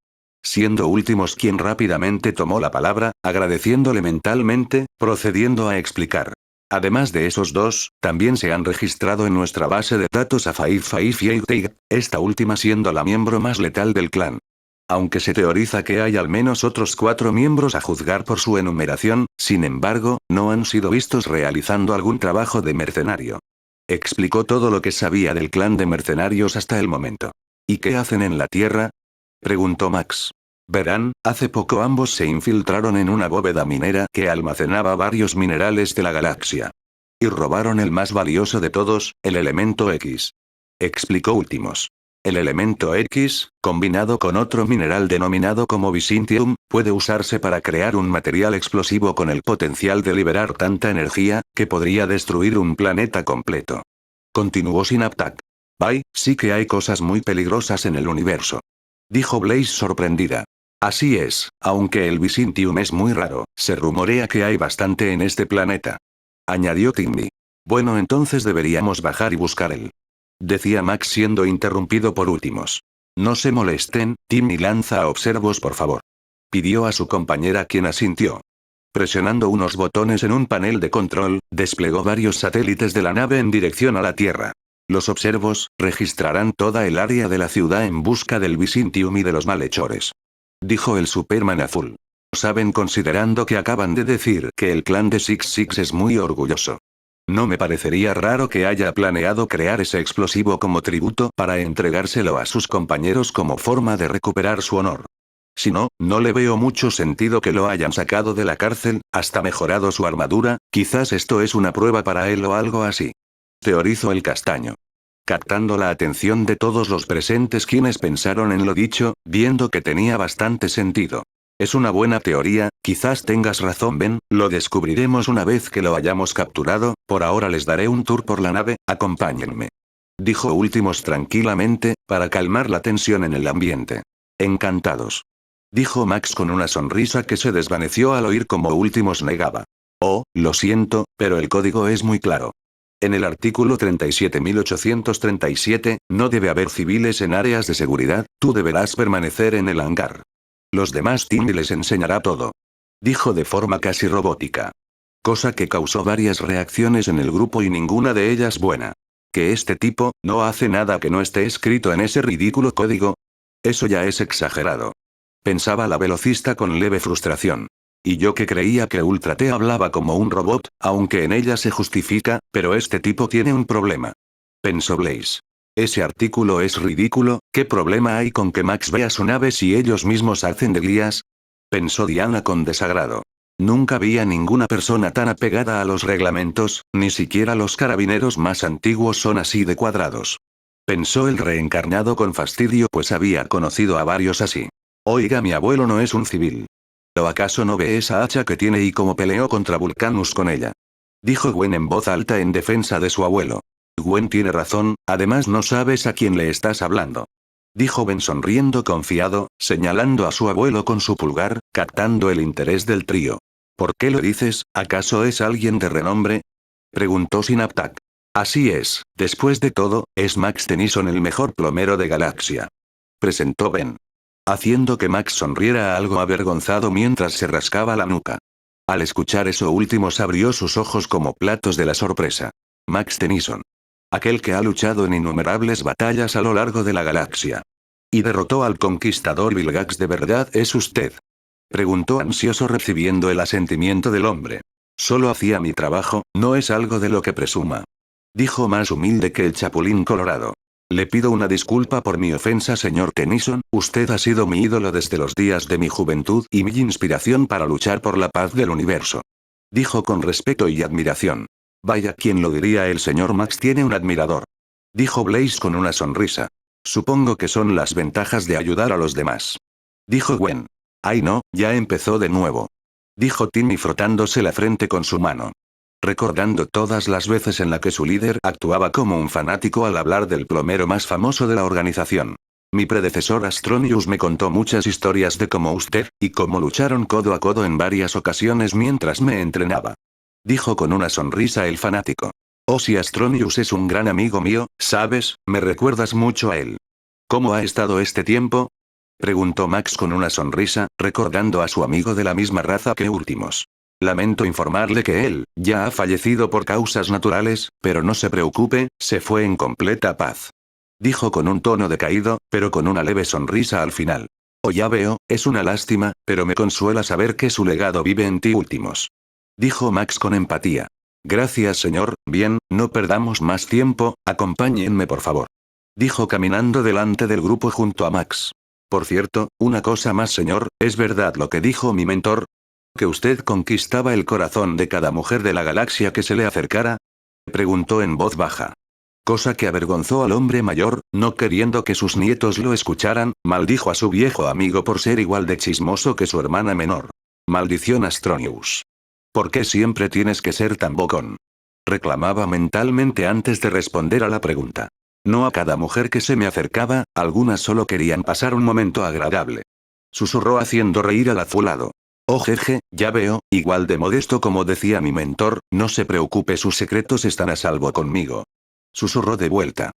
Siendo Últimos quien rápidamente tomó la palabra, agradeciéndole mentalmente, procediendo a explicar. Además de esos dos, también se han registrado en nuestra base de datos a Faif y Eitig, esta última siendo la miembro más letal del clan. Aunque se teoriza que hay al menos otros 4 miembros a juzgar por su enumeración, sin embargo, no han sido vistos realizando algún trabajo de mercenario. Explicó todo lo que sabía del clan de mercenarios hasta el momento. ¿Y qué hacen en la Tierra? Preguntó Max. Verán, hace poco ambos se infiltraron en una bóveda minera que almacenaba varios minerales de la galaxia. Y robaron el más valioso de todos, el elemento X. explicó Últimos. El elemento X, combinado con otro mineral denominado como Visintium, puede usarse para crear un material explosivo con el potencial de liberar tanta energía, que podría destruir un planeta completo. Continuó Synaptak. Vaya, sí que hay cosas muy peligrosas en el universo. Dijo Blaze sorprendida. Así es, aunque el Visintium es muy raro, se rumorea que hay bastante en este planeta. Añadió Timmy. Bueno, entonces deberíamos bajar y buscar él. Decía Max siendo interrumpido por Últimos. No se molesten, Timmy lanza a observos por favor. Pidió a su compañera quien asintió. Presionando unos botones en un panel de control, desplegó varios satélites de la nave en dirección a la Tierra. Los observos registrarán toda el área de la ciudad en busca del Visintium y de los malhechores. Dijo el Superman azul. Saben considerando que acaban de decir que el clan de Six Six es muy orgulloso. No me parecería raro que haya planeado crear ese explosivo como tributo para entregárselo a sus compañeros como forma de recuperar su honor. Si no, no le veo mucho sentido que lo hayan sacado de la cárcel, hasta mejorado su armadura, quizás esto es una prueba para él o algo así. Teorizó el castaño. Captando la atención de todos los presentes quienes pensaron en lo dicho, viendo que tenía bastante sentido. Es una buena teoría, quizás tengas razón Ben, lo descubriremos una vez que lo hayamos capturado, por ahora les daré un tour por la nave, acompáñenme. Dijo Últimos tranquilamente, para calmar la tensión en el ambiente. Encantados. Dijo Max con una sonrisa que se desvaneció al oír como Últimos negaba. Oh, lo siento, pero el código es muy claro. En el artículo 37.837, no debe haber civiles en áreas de seguridad, tú deberás permanecer en el hangar. Los demás Timmy les enseñará todo. Dijo de forma casi robótica. Cosa que causó varias reacciones en el grupo y ninguna de ellas buena. ¿Que este tipo no hace nada que no esté escrito en ese ridículo código? Eso ya es exagerado. Pensaba la velocista con leve frustración. Y yo que creía que Ultra T hablaba como un robot, aunque en ella se justifica, pero este tipo tiene un problema. Pensó Blaze. Ese artículo es ridículo, ¿qué problema hay con que Max vea su nave si ellos mismos hacen de guías? Pensó Diana con desagrado. Nunca vi a ninguna persona tan apegada a los reglamentos, ni siquiera los carabineros más antiguos son así de cuadrados. Pensó el reencarnado con fastidio pues había conocido a varios así. Oiga, mi abuelo no es un civil. ¿O acaso no ve esa hacha que tiene y cómo peleó contra Vulcanus con ella? Dijo Gwen en voz alta en defensa de su abuelo. Gwen tiene razón, además no sabes a quién le estás hablando. Dijo Ben sonriendo confiado, señalando a su abuelo con su pulgar, captando el interés del trío. ¿Por qué lo dices? ¿Acaso es alguien de renombre? Preguntó Synaptak. Así es, después de todo, es Max Tennyson el mejor plomero de Galaxia. Presentó Ben. Haciendo que Max sonriera algo avergonzado mientras se rascaba la nuca. Al escuchar eso Últimos abrió sus ojos como platos de la sorpresa. Max Tennyson. Aquel que ha luchado en innumerables batallas a lo largo de la galaxia. ¿Y derrotó al conquistador Vilgax de verdad es usted? Preguntó ansioso recibiendo el asentimiento del hombre. Solo hacía mi trabajo, no es algo de lo que presuma. Dijo más humilde que el chapulín colorado. Le pido una disculpa por mi ofensa señor Tennyson, usted ha sido mi ídolo desde los días de mi juventud y mi inspiración para luchar por la paz del universo. Dijo con respeto y admiración. Vaya, ¿quién lo diría? El señor Max tiene un admirador. Dijo Blaze con una sonrisa. Supongo que son las ventajas de ayudar a los demás. Dijo Gwen. Ay no, ya empezó de nuevo. Dijo Timmy frotándose la frente con su mano. Recordando todas las veces en la que su líder actuaba como un fanático al hablar del plomero más famoso de la organización. Mi predecesor Astronius me contó muchas historias de cómo usted, y cómo lucharon codo a codo en varias ocasiones mientras me entrenaba. Dijo con una sonrisa el fanático. Oh, si Astronius es un gran amigo mío, ¿sabes? Me recuerdas mucho a él. ¿Cómo ha estado este tiempo? Preguntó Max con una sonrisa, recordando a su amigo de la misma raza que Últimos. Lamento informarle que él, ya ha fallecido por causas naturales, pero no se preocupe, se fue en completa paz. Dijo con un tono decaído, pero con una leve sonrisa al final. Oh, ya veo, es una lástima, pero me consuela saber que su legado vive en ti Últimos. Dijo Max con empatía. Gracias señor, bien, no perdamos más tiempo, acompáñenme por favor. Dijo caminando delante del grupo junto a Max. Por cierto, una cosa más señor, ¿es verdad lo que dijo mi mentor? ¿Que usted conquistaba el corazón de cada mujer de la galaxia que se le acercara? Preguntó en voz baja. cosa que avergonzó al hombre mayor, no queriendo que sus nietos lo escucharan, maldijo a su viejo amigo por ser igual de chismoso que su hermana menor. Maldición Astronius. ¿Por qué siempre tienes que ser tan bocón? Reclamaba mentalmente antes de responder a la pregunta. No a cada mujer que se me acercaba, algunas solo querían pasar un momento agradable. Susurró haciendo reír al azulado. Oh jeje, ya veo, igual de modesto como decía mi mentor, no se preocupe, sus secretos están a salvo conmigo. Susurró de vuelta.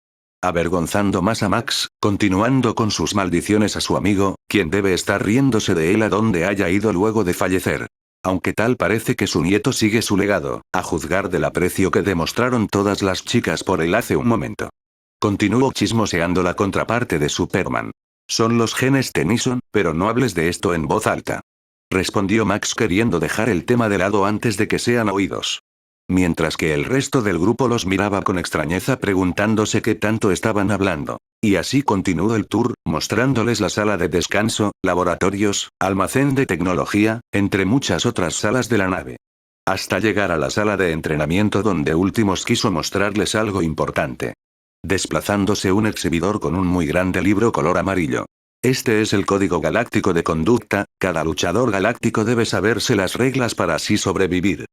Avergonzando más a Max, continuando con sus maldiciones a su amigo, quien debe estar riéndose de él a donde haya ido luego de fallecer. Aunque tal parece que su nieto sigue su legado, a juzgar del aprecio que demostraron todas las chicas por él hace un momento. Continuó chismoseando la contraparte de Superman. Son los genes Tennyson, pero no hables de esto en voz alta. Respondió Max queriendo dejar el tema de lado antes de que sean oídos. Mientras que el resto del grupo los miraba con extrañeza preguntándose qué tanto estaban hablando. Y así continuó el tour, mostrándoles la sala de descanso, laboratorios, almacén de tecnología, entre muchas otras salas de la nave. Hasta llegar a la sala de entrenamiento donde Últimos quiso mostrarles algo importante. Desplazándose un exhibidor con un muy grande libro color amarillo. Este es el código galáctico de conducta, cada luchador galáctico debe saberse las reglas para así sobrevivir.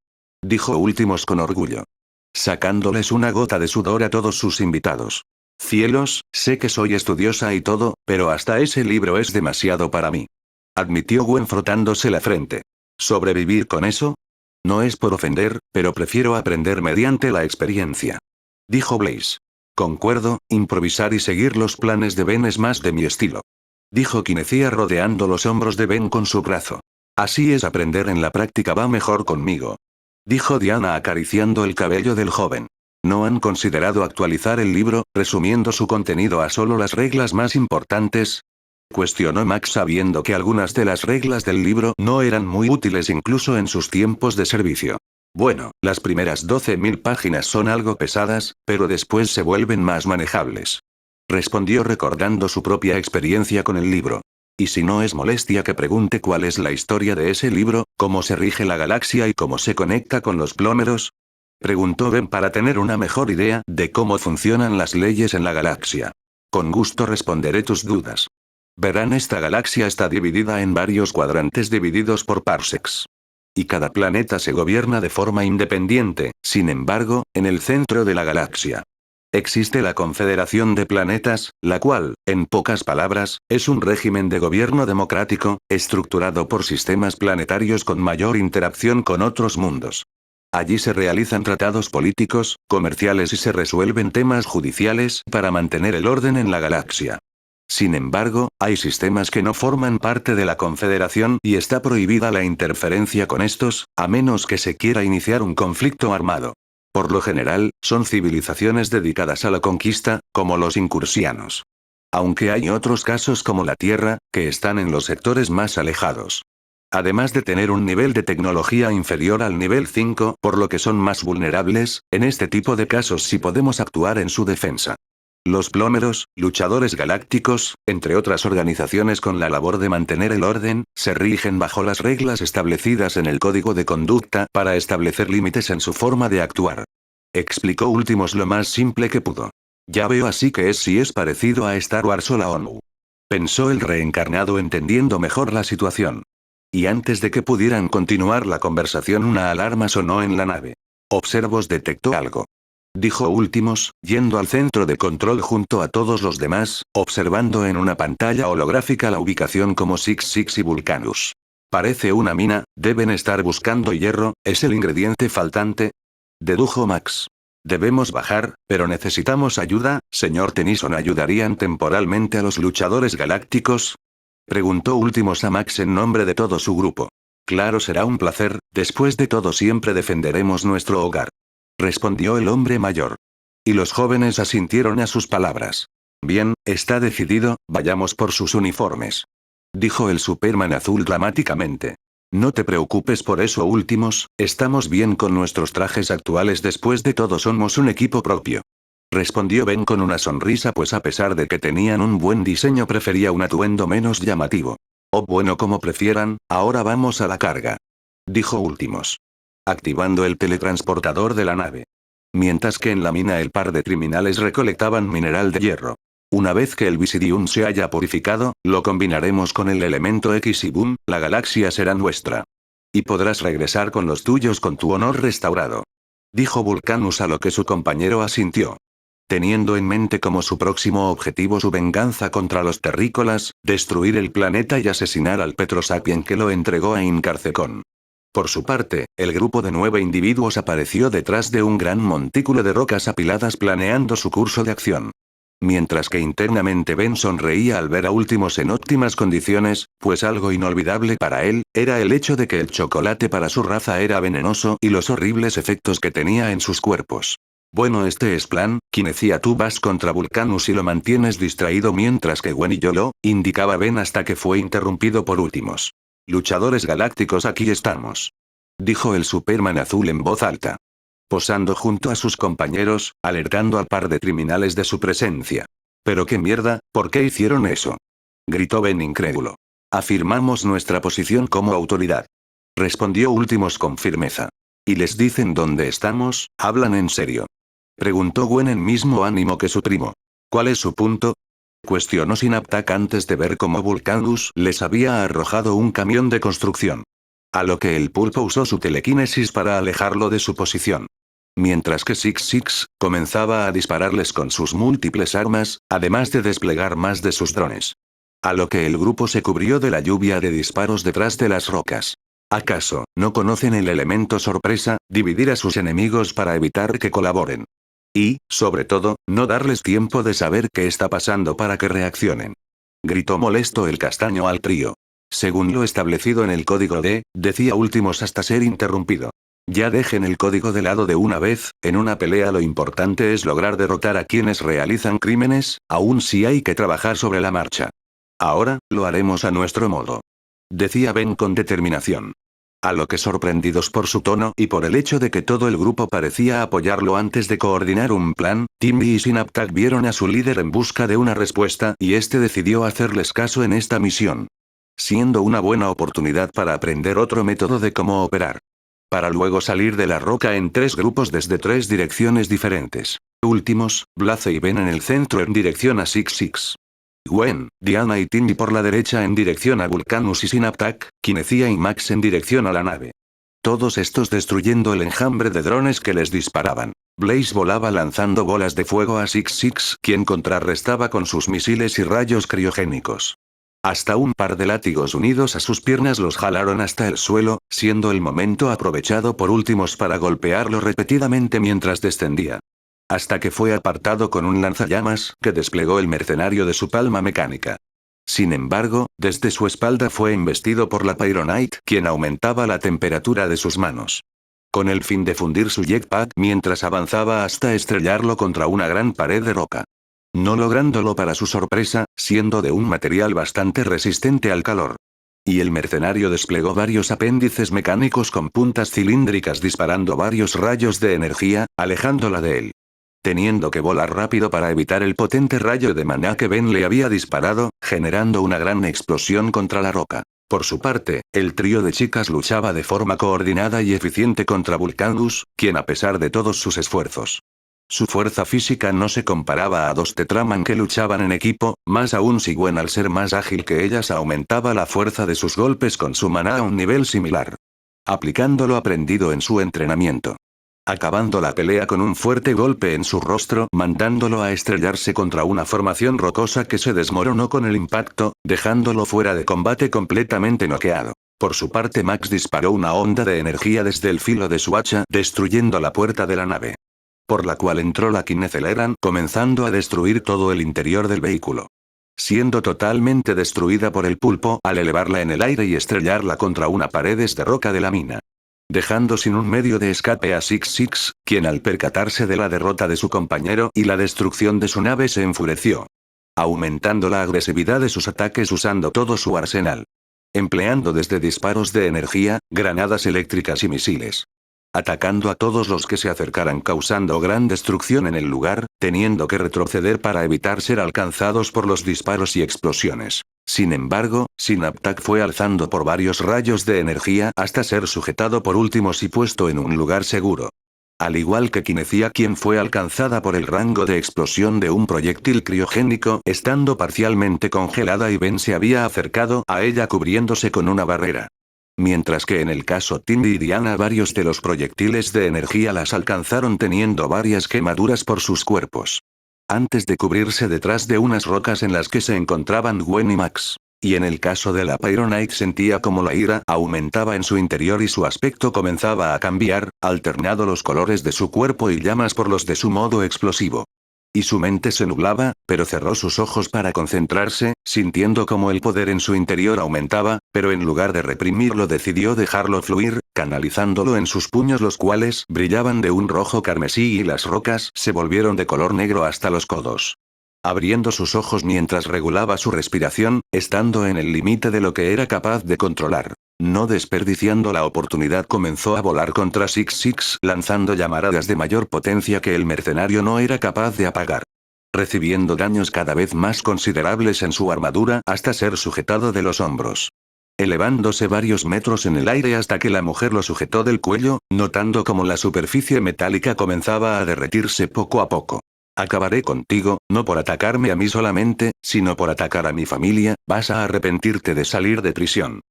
Dijo Últimos con orgullo. Sacándoles una gota de sudor a todos sus invitados. Cielos, sé que soy estudiosa y todo, pero hasta ese libro es demasiado para mí. Admitió Gwen frotándose la frente. ¿Sobrevivir con eso? No es por ofender, pero prefiero aprender mediante la experiencia. Dijo Blaze. Concuerdo, improvisar y seguir los planes de Ben es más de mi estilo. Dijo Kinecía rodeando los hombros de Ben con su brazo. Así es, aprender en la práctica va mejor conmigo. Dijo Diana acariciando el cabello del joven. ¿No han considerado actualizar el libro, resumiendo su contenido a solo las reglas más importantes? Cuestionó Max sabiendo que algunas de las reglas del libro no eran muy útiles incluso en sus tiempos de servicio. Bueno, las primeras 12.000 páginas son algo pesadas, pero después se vuelven más manejables. Respondió recordando su propia experiencia con el libro. Y si no es molestia que pregunte cuál es la historia de ese libro, cómo se rige la galaxia y cómo se conecta con los plómeros. Preguntó Ben para tener una mejor idea de cómo funcionan las leyes en la galaxia. Con gusto responderé tus dudas. Verán, esta galaxia está dividida en varios cuadrantes divididos por parsecs. Y cada planeta se gobierna de forma independiente, sin embargo, en el centro de la galaxia existe la Confederación de Planetas, la cual, en pocas palabras, es un régimen de gobierno democrático, estructurado por sistemas planetarios con mayor interacción con otros mundos. Allí se realizan tratados políticos, comerciales y se resuelven temas judiciales para mantener el orden en la galaxia. Sin embargo, hay sistemas que no forman parte de la Confederación y está prohibida la interferencia con estos, a menos que se quiera iniciar un conflicto armado. Por lo general, son civilizaciones dedicadas a la conquista, como los incursianos. Aunque hay otros casos como la Tierra, que están en los sectores más alejados. Además de tener un nivel de tecnología inferior al nivel 5, por lo que son más vulnerables, en este tipo de casos sí podemos actuar en su defensa. Los plómeros, luchadores galácticos, entre otras organizaciones con la labor de mantener el orden, se rigen bajo las reglas establecidas en el código de conducta para establecer límites en su forma de actuar. Explicó Últimos lo más simple que pudo. Ya veo, así que es parecido a Star Wars o la ONU. Pensó el reencarnado entendiendo mejor la situación. Y antes de que pudieran continuar la conversación, una alarma sonó en la nave. Observos detectó algo. Dijo Últimos, yendo al centro de control junto a todos los demás, observando en una pantalla holográfica la ubicación como Six y Vulcanus. Parece una mina, deben estar buscando hierro, ¿es el ingrediente faltante? Dedujo Max. Debemos bajar, pero necesitamos ayuda, señor Tennyson. ¿Ayudarían temporalmente a los luchadores galácticos? Preguntó Últimos a Max en nombre de todo su grupo. Claro, será un placer, después de todo siempre defenderemos nuestro hogar. Respondió el hombre mayor. Y los jóvenes asintieron a sus palabras. Bien, está decidido, vayamos por sus uniformes. Dijo el Superman azul dramáticamente. No te preocupes por eso, Últimos, estamos bien con nuestros trajes actuales, después de todo somos un equipo propio. Respondió Ben con una sonrisa, pues a pesar de que tenían un buen diseño prefería un atuendo menos llamativo. Oh, bueno, como prefieran, ahora vamos a la carga. Dijo Últimos. Activando el teletransportador de la nave. Mientras que en la mina el par de criminales recolectaban mineral de hierro. Una vez que el Visidium se haya purificado, lo combinaremos con el elemento X y boom, la galaxia será nuestra. Y podrás regresar con los tuyos con tu honor restaurado. Dijo Vulcanus, a lo que su compañero asintió. Teniendo en mente como su próximo objetivo su venganza contra los terrícolas, destruir el planeta y asesinar al Petrosapien que lo entregó a Incarcecón. Por su parte, el grupo de 9 individuos apareció detrás de un gran montículo de rocas apiladas planeando su curso de acción. Mientras que internamente Ben sonreía al ver a Últimos en óptimas condiciones, pues algo inolvidable para él, era el hecho de que el chocolate para su raza era venenoso y los horribles efectos que tenía en sus cuerpos. Bueno, este es plan, Kinecia, tú vas contra Vulcanus y lo mantienes distraído mientras que Gwen y yo lo, indicaba Ben hasta que fue interrumpido por Últimos. Luchadores galácticos, aquí estamos. Dijo el Superman azul en voz alta. Posando junto a sus compañeros, alertando al par de criminales de su presencia. ¿Pero qué mierda? ¿Por qué hicieron eso? Gritó Ben incrédulo. Afirmamos nuestra posición como autoridad. Respondió Últimos con firmeza. ¿Y les dicen dónde estamos? ¿Hablan en serio? Preguntó Gwen en mismo ánimo que su primo. ¿Cuál es su punto? Cuestionó Synaptak antes de ver cómo Vulcanus les había arrojado un camión de construcción. A lo que el pulpo usó su telequinesis para alejarlo de su posición. Mientras que Six comenzaba a dispararles con sus múltiples armas, además de desplegar más de sus drones. A lo que el grupo se cubrió de la lluvia de disparos detrás de las rocas. ¿Acaso no conocen el elemento sorpresa, dividir a sus enemigos para evitar que colaboren? Y, sobre todo, no darles tiempo de saber qué está pasando para que reaccionen. Gritó molesto el castaño al trío. Según lo establecido en el código D, decía Últimos hasta ser interrumpido. Ya dejen el código de lado de una vez, en una pelea lo importante es lograr derrotar a quienes realizan crímenes, aun si hay que trabajar sobre la marcha. Ahora, lo haremos a nuestro modo. Decía Ben con determinación. A lo que, sorprendidos por su tono y por el hecho de que todo el grupo parecía apoyarlo antes de coordinar un plan, Timmy y Synaptak vieron a su líder en busca de una respuesta y este decidió hacerles caso en esta misión. Siendo una buena oportunidad para aprender otro método de cómo operar. Para luego salir de la roca en 3 grupos desde 3 direcciones diferentes. Últimos, Blaze y Ben en el centro en dirección a Six. Gwen, Diana y Timmy por la derecha en dirección a Vulcanus y Synaptak, Kinecia y Max en dirección a la nave. Todos estos destruyendo el enjambre de drones que les disparaban. Blaze volaba lanzando bolas de fuego a Six, quien contrarrestaba con sus misiles y rayos criogénicos. Hasta un par de látigos unidos a sus piernas los jalaron hasta el suelo, siendo el momento aprovechado por Últimos para golpearlo repetidamente mientras descendía. Hasta que fue apartado con un lanzallamas que desplegó el mercenario de su palma mecánica. Sin embargo, desde su espalda fue embestido por la Pyronite, quien aumentaba la temperatura de sus manos. Con el fin de fundir su jetpack mientras avanzaba hasta estrellarlo contra una gran pared de roca. No lográndolo para su sorpresa, siendo de un material bastante resistente al calor. Y el mercenario desplegó varios apéndices mecánicos con puntas cilíndricas disparando varios rayos de energía, alejándola de él. Teniendo que volar rápido para evitar el potente rayo de maná que Ben le había disparado, generando una gran explosión contra la roca. Por su parte, el trío de chicas luchaba de forma coordinada y eficiente contra Vulcanus, quien a pesar de todos sus esfuerzos. Su fuerza física no se comparaba a 2 Tetraman que luchaban en equipo, más aún si Gwen al ser más ágil que ellas aumentaba la fuerza de sus golpes con su maná a un nivel similar. Aplicando lo aprendido en su entrenamiento. Acabando la pelea con un fuerte golpe en su rostro, mandándolo a estrellarse contra una formación rocosa que se desmoronó con el impacto, dejándolo fuera de combate completamente noqueado. Por su parte Max disparó una onda de energía desde el filo de su hacha, destruyendo la puerta de la nave. Por la cual entró la Kineceleran, comenzando a destruir todo el interior del vehículo. Siendo totalmente destruida por el pulpo al elevarla en el aire y estrellarla contra una paredes de roca de la mina. Dejando sin un medio de escape a Six, quien al percatarse de la derrota de su compañero y la destrucción de su nave se enfureció. Aumentando la agresividad de sus ataques usando todo su arsenal. Empleando desde disparos de energía, granadas eléctricas y misiles. Atacando a todos los que se acercaran causando gran destrucción en el lugar, teniendo que retroceder para evitar ser alcanzados por los disparos y explosiones. Sin embargo, Synaptak fue alzando por varios rayos de energía hasta ser sujetado por Últimos y puesto en un lugar seguro. Al igual que Kinecia, quien fue alcanzada por el rango de explosión de un proyectil criogénico, estando parcialmente congelada, y Ben se había acercado a ella cubriéndose con una barrera. Mientras que en el caso Timmy y Diana, varios de los proyectiles de energía las alcanzaron teniendo varias quemaduras por sus cuerpos. Antes de cubrirse detrás de unas rocas en las que se encontraban Gwen y Max. Y en el caso de la Pyronite, sentía como la ira aumentaba en su interior y su aspecto comenzaba a cambiar, alternando los colores de su cuerpo y llamas por los de su modo explosivo. Y su mente se nublaba, pero cerró sus ojos para concentrarse, sintiendo como el poder en su interior aumentaba, pero en lugar de reprimirlo decidió dejarlo fluir, canalizándolo en sus puños, los cuales brillaban de un rojo carmesí, y las rocas se volvieron de color negro hasta los codos. Abriendo sus ojos mientras regulaba su respiración, estando en el límite de lo que era capaz de controlar. No desperdiciando la oportunidad, comenzó a volar contra Six, lanzando llamaradas de mayor potencia que el mercenario no era capaz de apagar. Recibiendo daños cada vez más considerables en su armadura hasta ser sujetado de los hombros. Elevándose varios metros en el aire hasta que la mujer lo sujetó del cuello, notando como la superficie metálica comenzaba a derretirse poco a poco. Acabaré contigo, no por atacarme a mí solamente, sino por atacar a mi familia, vas a arrepentirte de salir de prisión.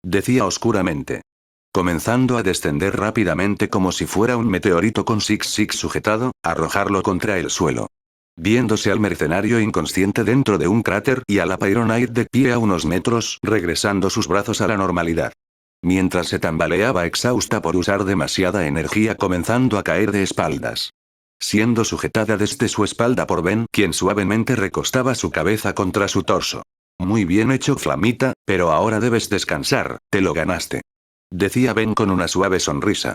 Decía oscuramente. Comenzando a descender rápidamente como si fuera un meteorito con Six sujetado, arrojarlo contra el suelo. Viéndose al mercenario inconsciente dentro de un cráter y a la Pyronite de pie a unos metros, regresando sus brazos a la normalidad. Mientras se tambaleaba exhausta por usar demasiada energía, comenzando a caer de espaldas. Siendo sujetada desde su espalda por Ben, quien suavemente recostaba su cabeza contra su torso. Muy bien hecho, Flamita, pero ahora debes descansar, te lo ganaste. Decía Ben con una suave sonrisa.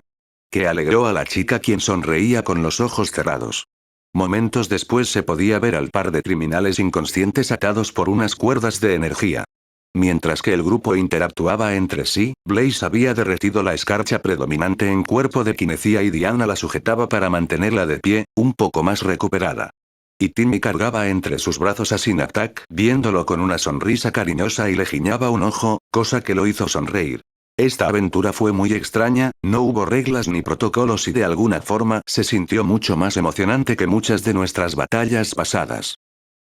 Que alegró a la chica, quien sonreía con los ojos cerrados. Momentos después se podía ver al par de criminales inconscientes atados por unas cuerdas de energía. Mientras que el grupo interactuaba entre sí, Blaze había derretido la escarcha predominante en cuerpo de Kinecia y Diana la sujetaba para mantenerla de pie, un poco más recuperada. Y Timmy cargaba entre sus brazos a Sin-Attack, viéndolo con una sonrisa cariñosa y le guiñaba un ojo, cosa que lo hizo sonreír. Esta aventura fue muy extraña, no hubo reglas ni protocolos y de alguna forma se sintió mucho más emocionante que muchas de nuestras batallas pasadas.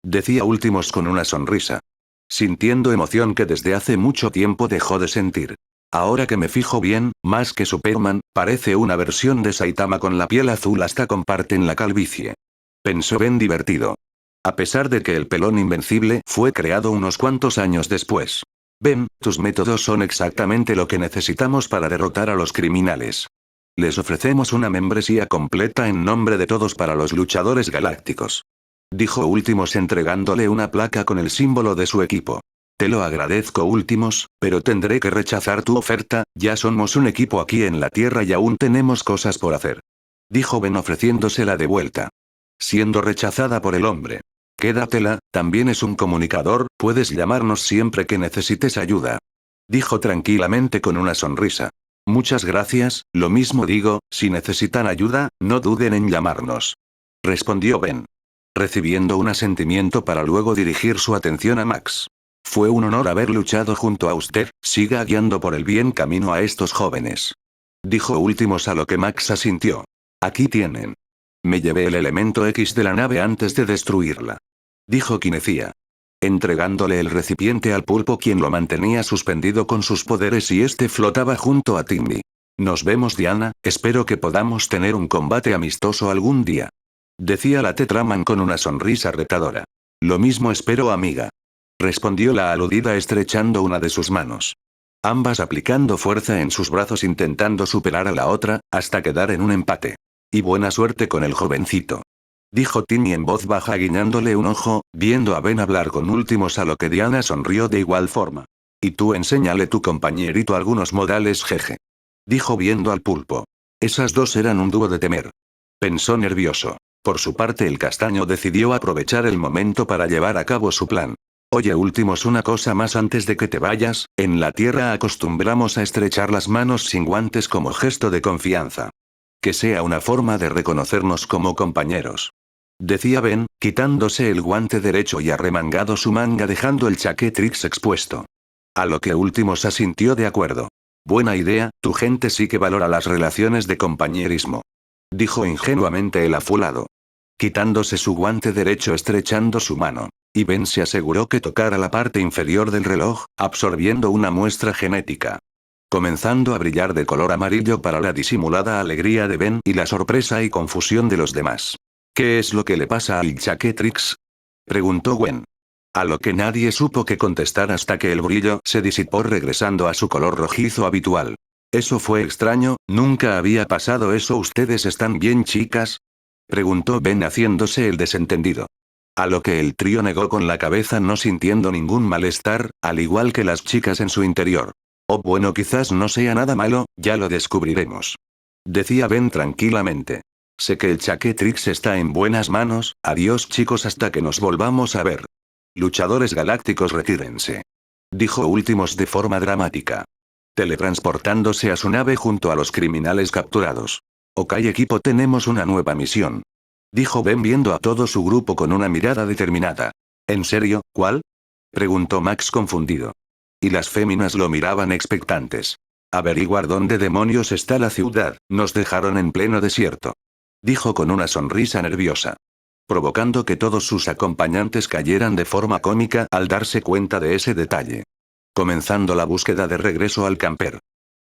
Decía Últimos con una sonrisa. Sintiendo emoción que desde hace mucho tiempo dejó de sentir. Ahora que me fijo bien, más que Superman, parece una versión de Saitama con la piel azul, hasta comparten la calvicie. Pensó Ben divertido. A pesar de que el pelón invencible fue creado unos cuantos años después. Ben, tus métodos son exactamente lo que necesitamos para derrotar a los criminales. Les ofrecemos una membresía completa en nombre de todos para los luchadores galácticos. Dijo Últimos entregándole una placa con el símbolo de su equipo. Te lo agradezco, Últimos, pero tendré que rechazar tu oferta, ya somos un equipo aquí en la Tierra y aún tenemos cosas por hacer. Dijo Ben ofreciéndosela de vuelta. Siendo rechazada por el hombre. Quédatela, también es un comunicador, puedes llamarnos siempre que necesites ayuda. Dijo tranquilamente con una sonrisa. Muchas gracias, lo mismo digo, si necesitan ayuda, no duden en llamarnos. Respondió Ben. Recibiendo un asentimiento para luego dirigir su atención a Max. Fue un honor haber luchado junto a usted, siga guiando por el bien camino a estos jóvenes. Dijo Últimos, a lo que Max asintió. Aquí tienen. Me llevé el elemento X de la nave antes de destruirla. Dijo Kinecia. Entregándole el recipiente al pulpo, quien lo mantenía suspendido con sus poderes, y este flotaba junto a Timmy. Nos vemos, Diana, espero que podamos tener un combate amistoso algún día. Decía la Tetraman con una sonrisa retadora. Lo mismo espero, amiga. Respondió la aludida estrechando una de sus manos. Ambas aplicando fuerza en sus brazos intentando superar a la otra, hasta quedar en un empate. Y buena suerte con el jovencito. Dijo Timmy en voz baja guiñándole un ojo, viendo a Ben hablar con Últimos, a lo que Diana sonrió de igual forma. Y tú enséñale tu compañerito algunos modales, jeje. Dijo viendo al pulpo. Esas dos eran un dúo de temer. Pensó nervioso. Por su parte, el castaño decidió aprovechar el momento para llevar a cabo su plan. Oye, Últimos, una cosa más antes de que te vayas, en la Tierra acostumbramos a estrechar las manos sin guantes como gesto de confianza. Que sea una forma de reconocernos como compañeros. Decía Ben, quitándose el guante derecho y arremangado su manga dejando el chaquetrix expuesto. A lo que Últimos asintió de acuerdo. Buena idea, tu gente sí que valora las relaciones de compañerismo. dijo ingenuamente el afulado. Quitándose su guante derecho estrechando su mano. Y Ben se aseguró que tocara la parte inferior del reloj, absorbiendo una muestra genética. Comenzando a brillar de color amarillo para la disimulada alegría de Ben y la sorpresa y confusión de los demás. ¿Qué es lo que le pasa al Chaquetrix? Preguntó Gwen. A lo que nadie supo qué contestar hasta que el brillo se disipó regresando a su color rojizo habitual. Eso fue extraño, nunca había pasado eso. ¿Ustedes están bien, chicas? Preguntó Ben haciéndose el desentendido. A lo que el trío negó con la cabeza no sintiendo ningún malestar, al igual que las chicas en su interior. Oh bueno, quizás no sea nada malo, ya lo descubriremos. Decía Ben tranquilamente. Sé que el Chaquetrix está en buenas manos, adiós chicos hasta que nos volvamos a ver. Luchadores galácticos retírense. Dijo Últimos de forma dramática. Teletransportándose a su nave junto a los criminales capturados. Ok equipo, tenemos una nueva misión. Dijo Ben viendo a todo su grupo con una mirada determinada. ¿En serio, cuál? Preguntó Max confundido. Y las féminas lo miraban expectantes. Averiguar dónde demonios está la ciudad, nos dejaron en pleno desierto. Dijo con una sonrisa nerviosa. Provocando que todos sus acompañantes cayeran de forma cómica al darse cuenta de ese detalle. Comenzando la búsqueda de regreso al camper.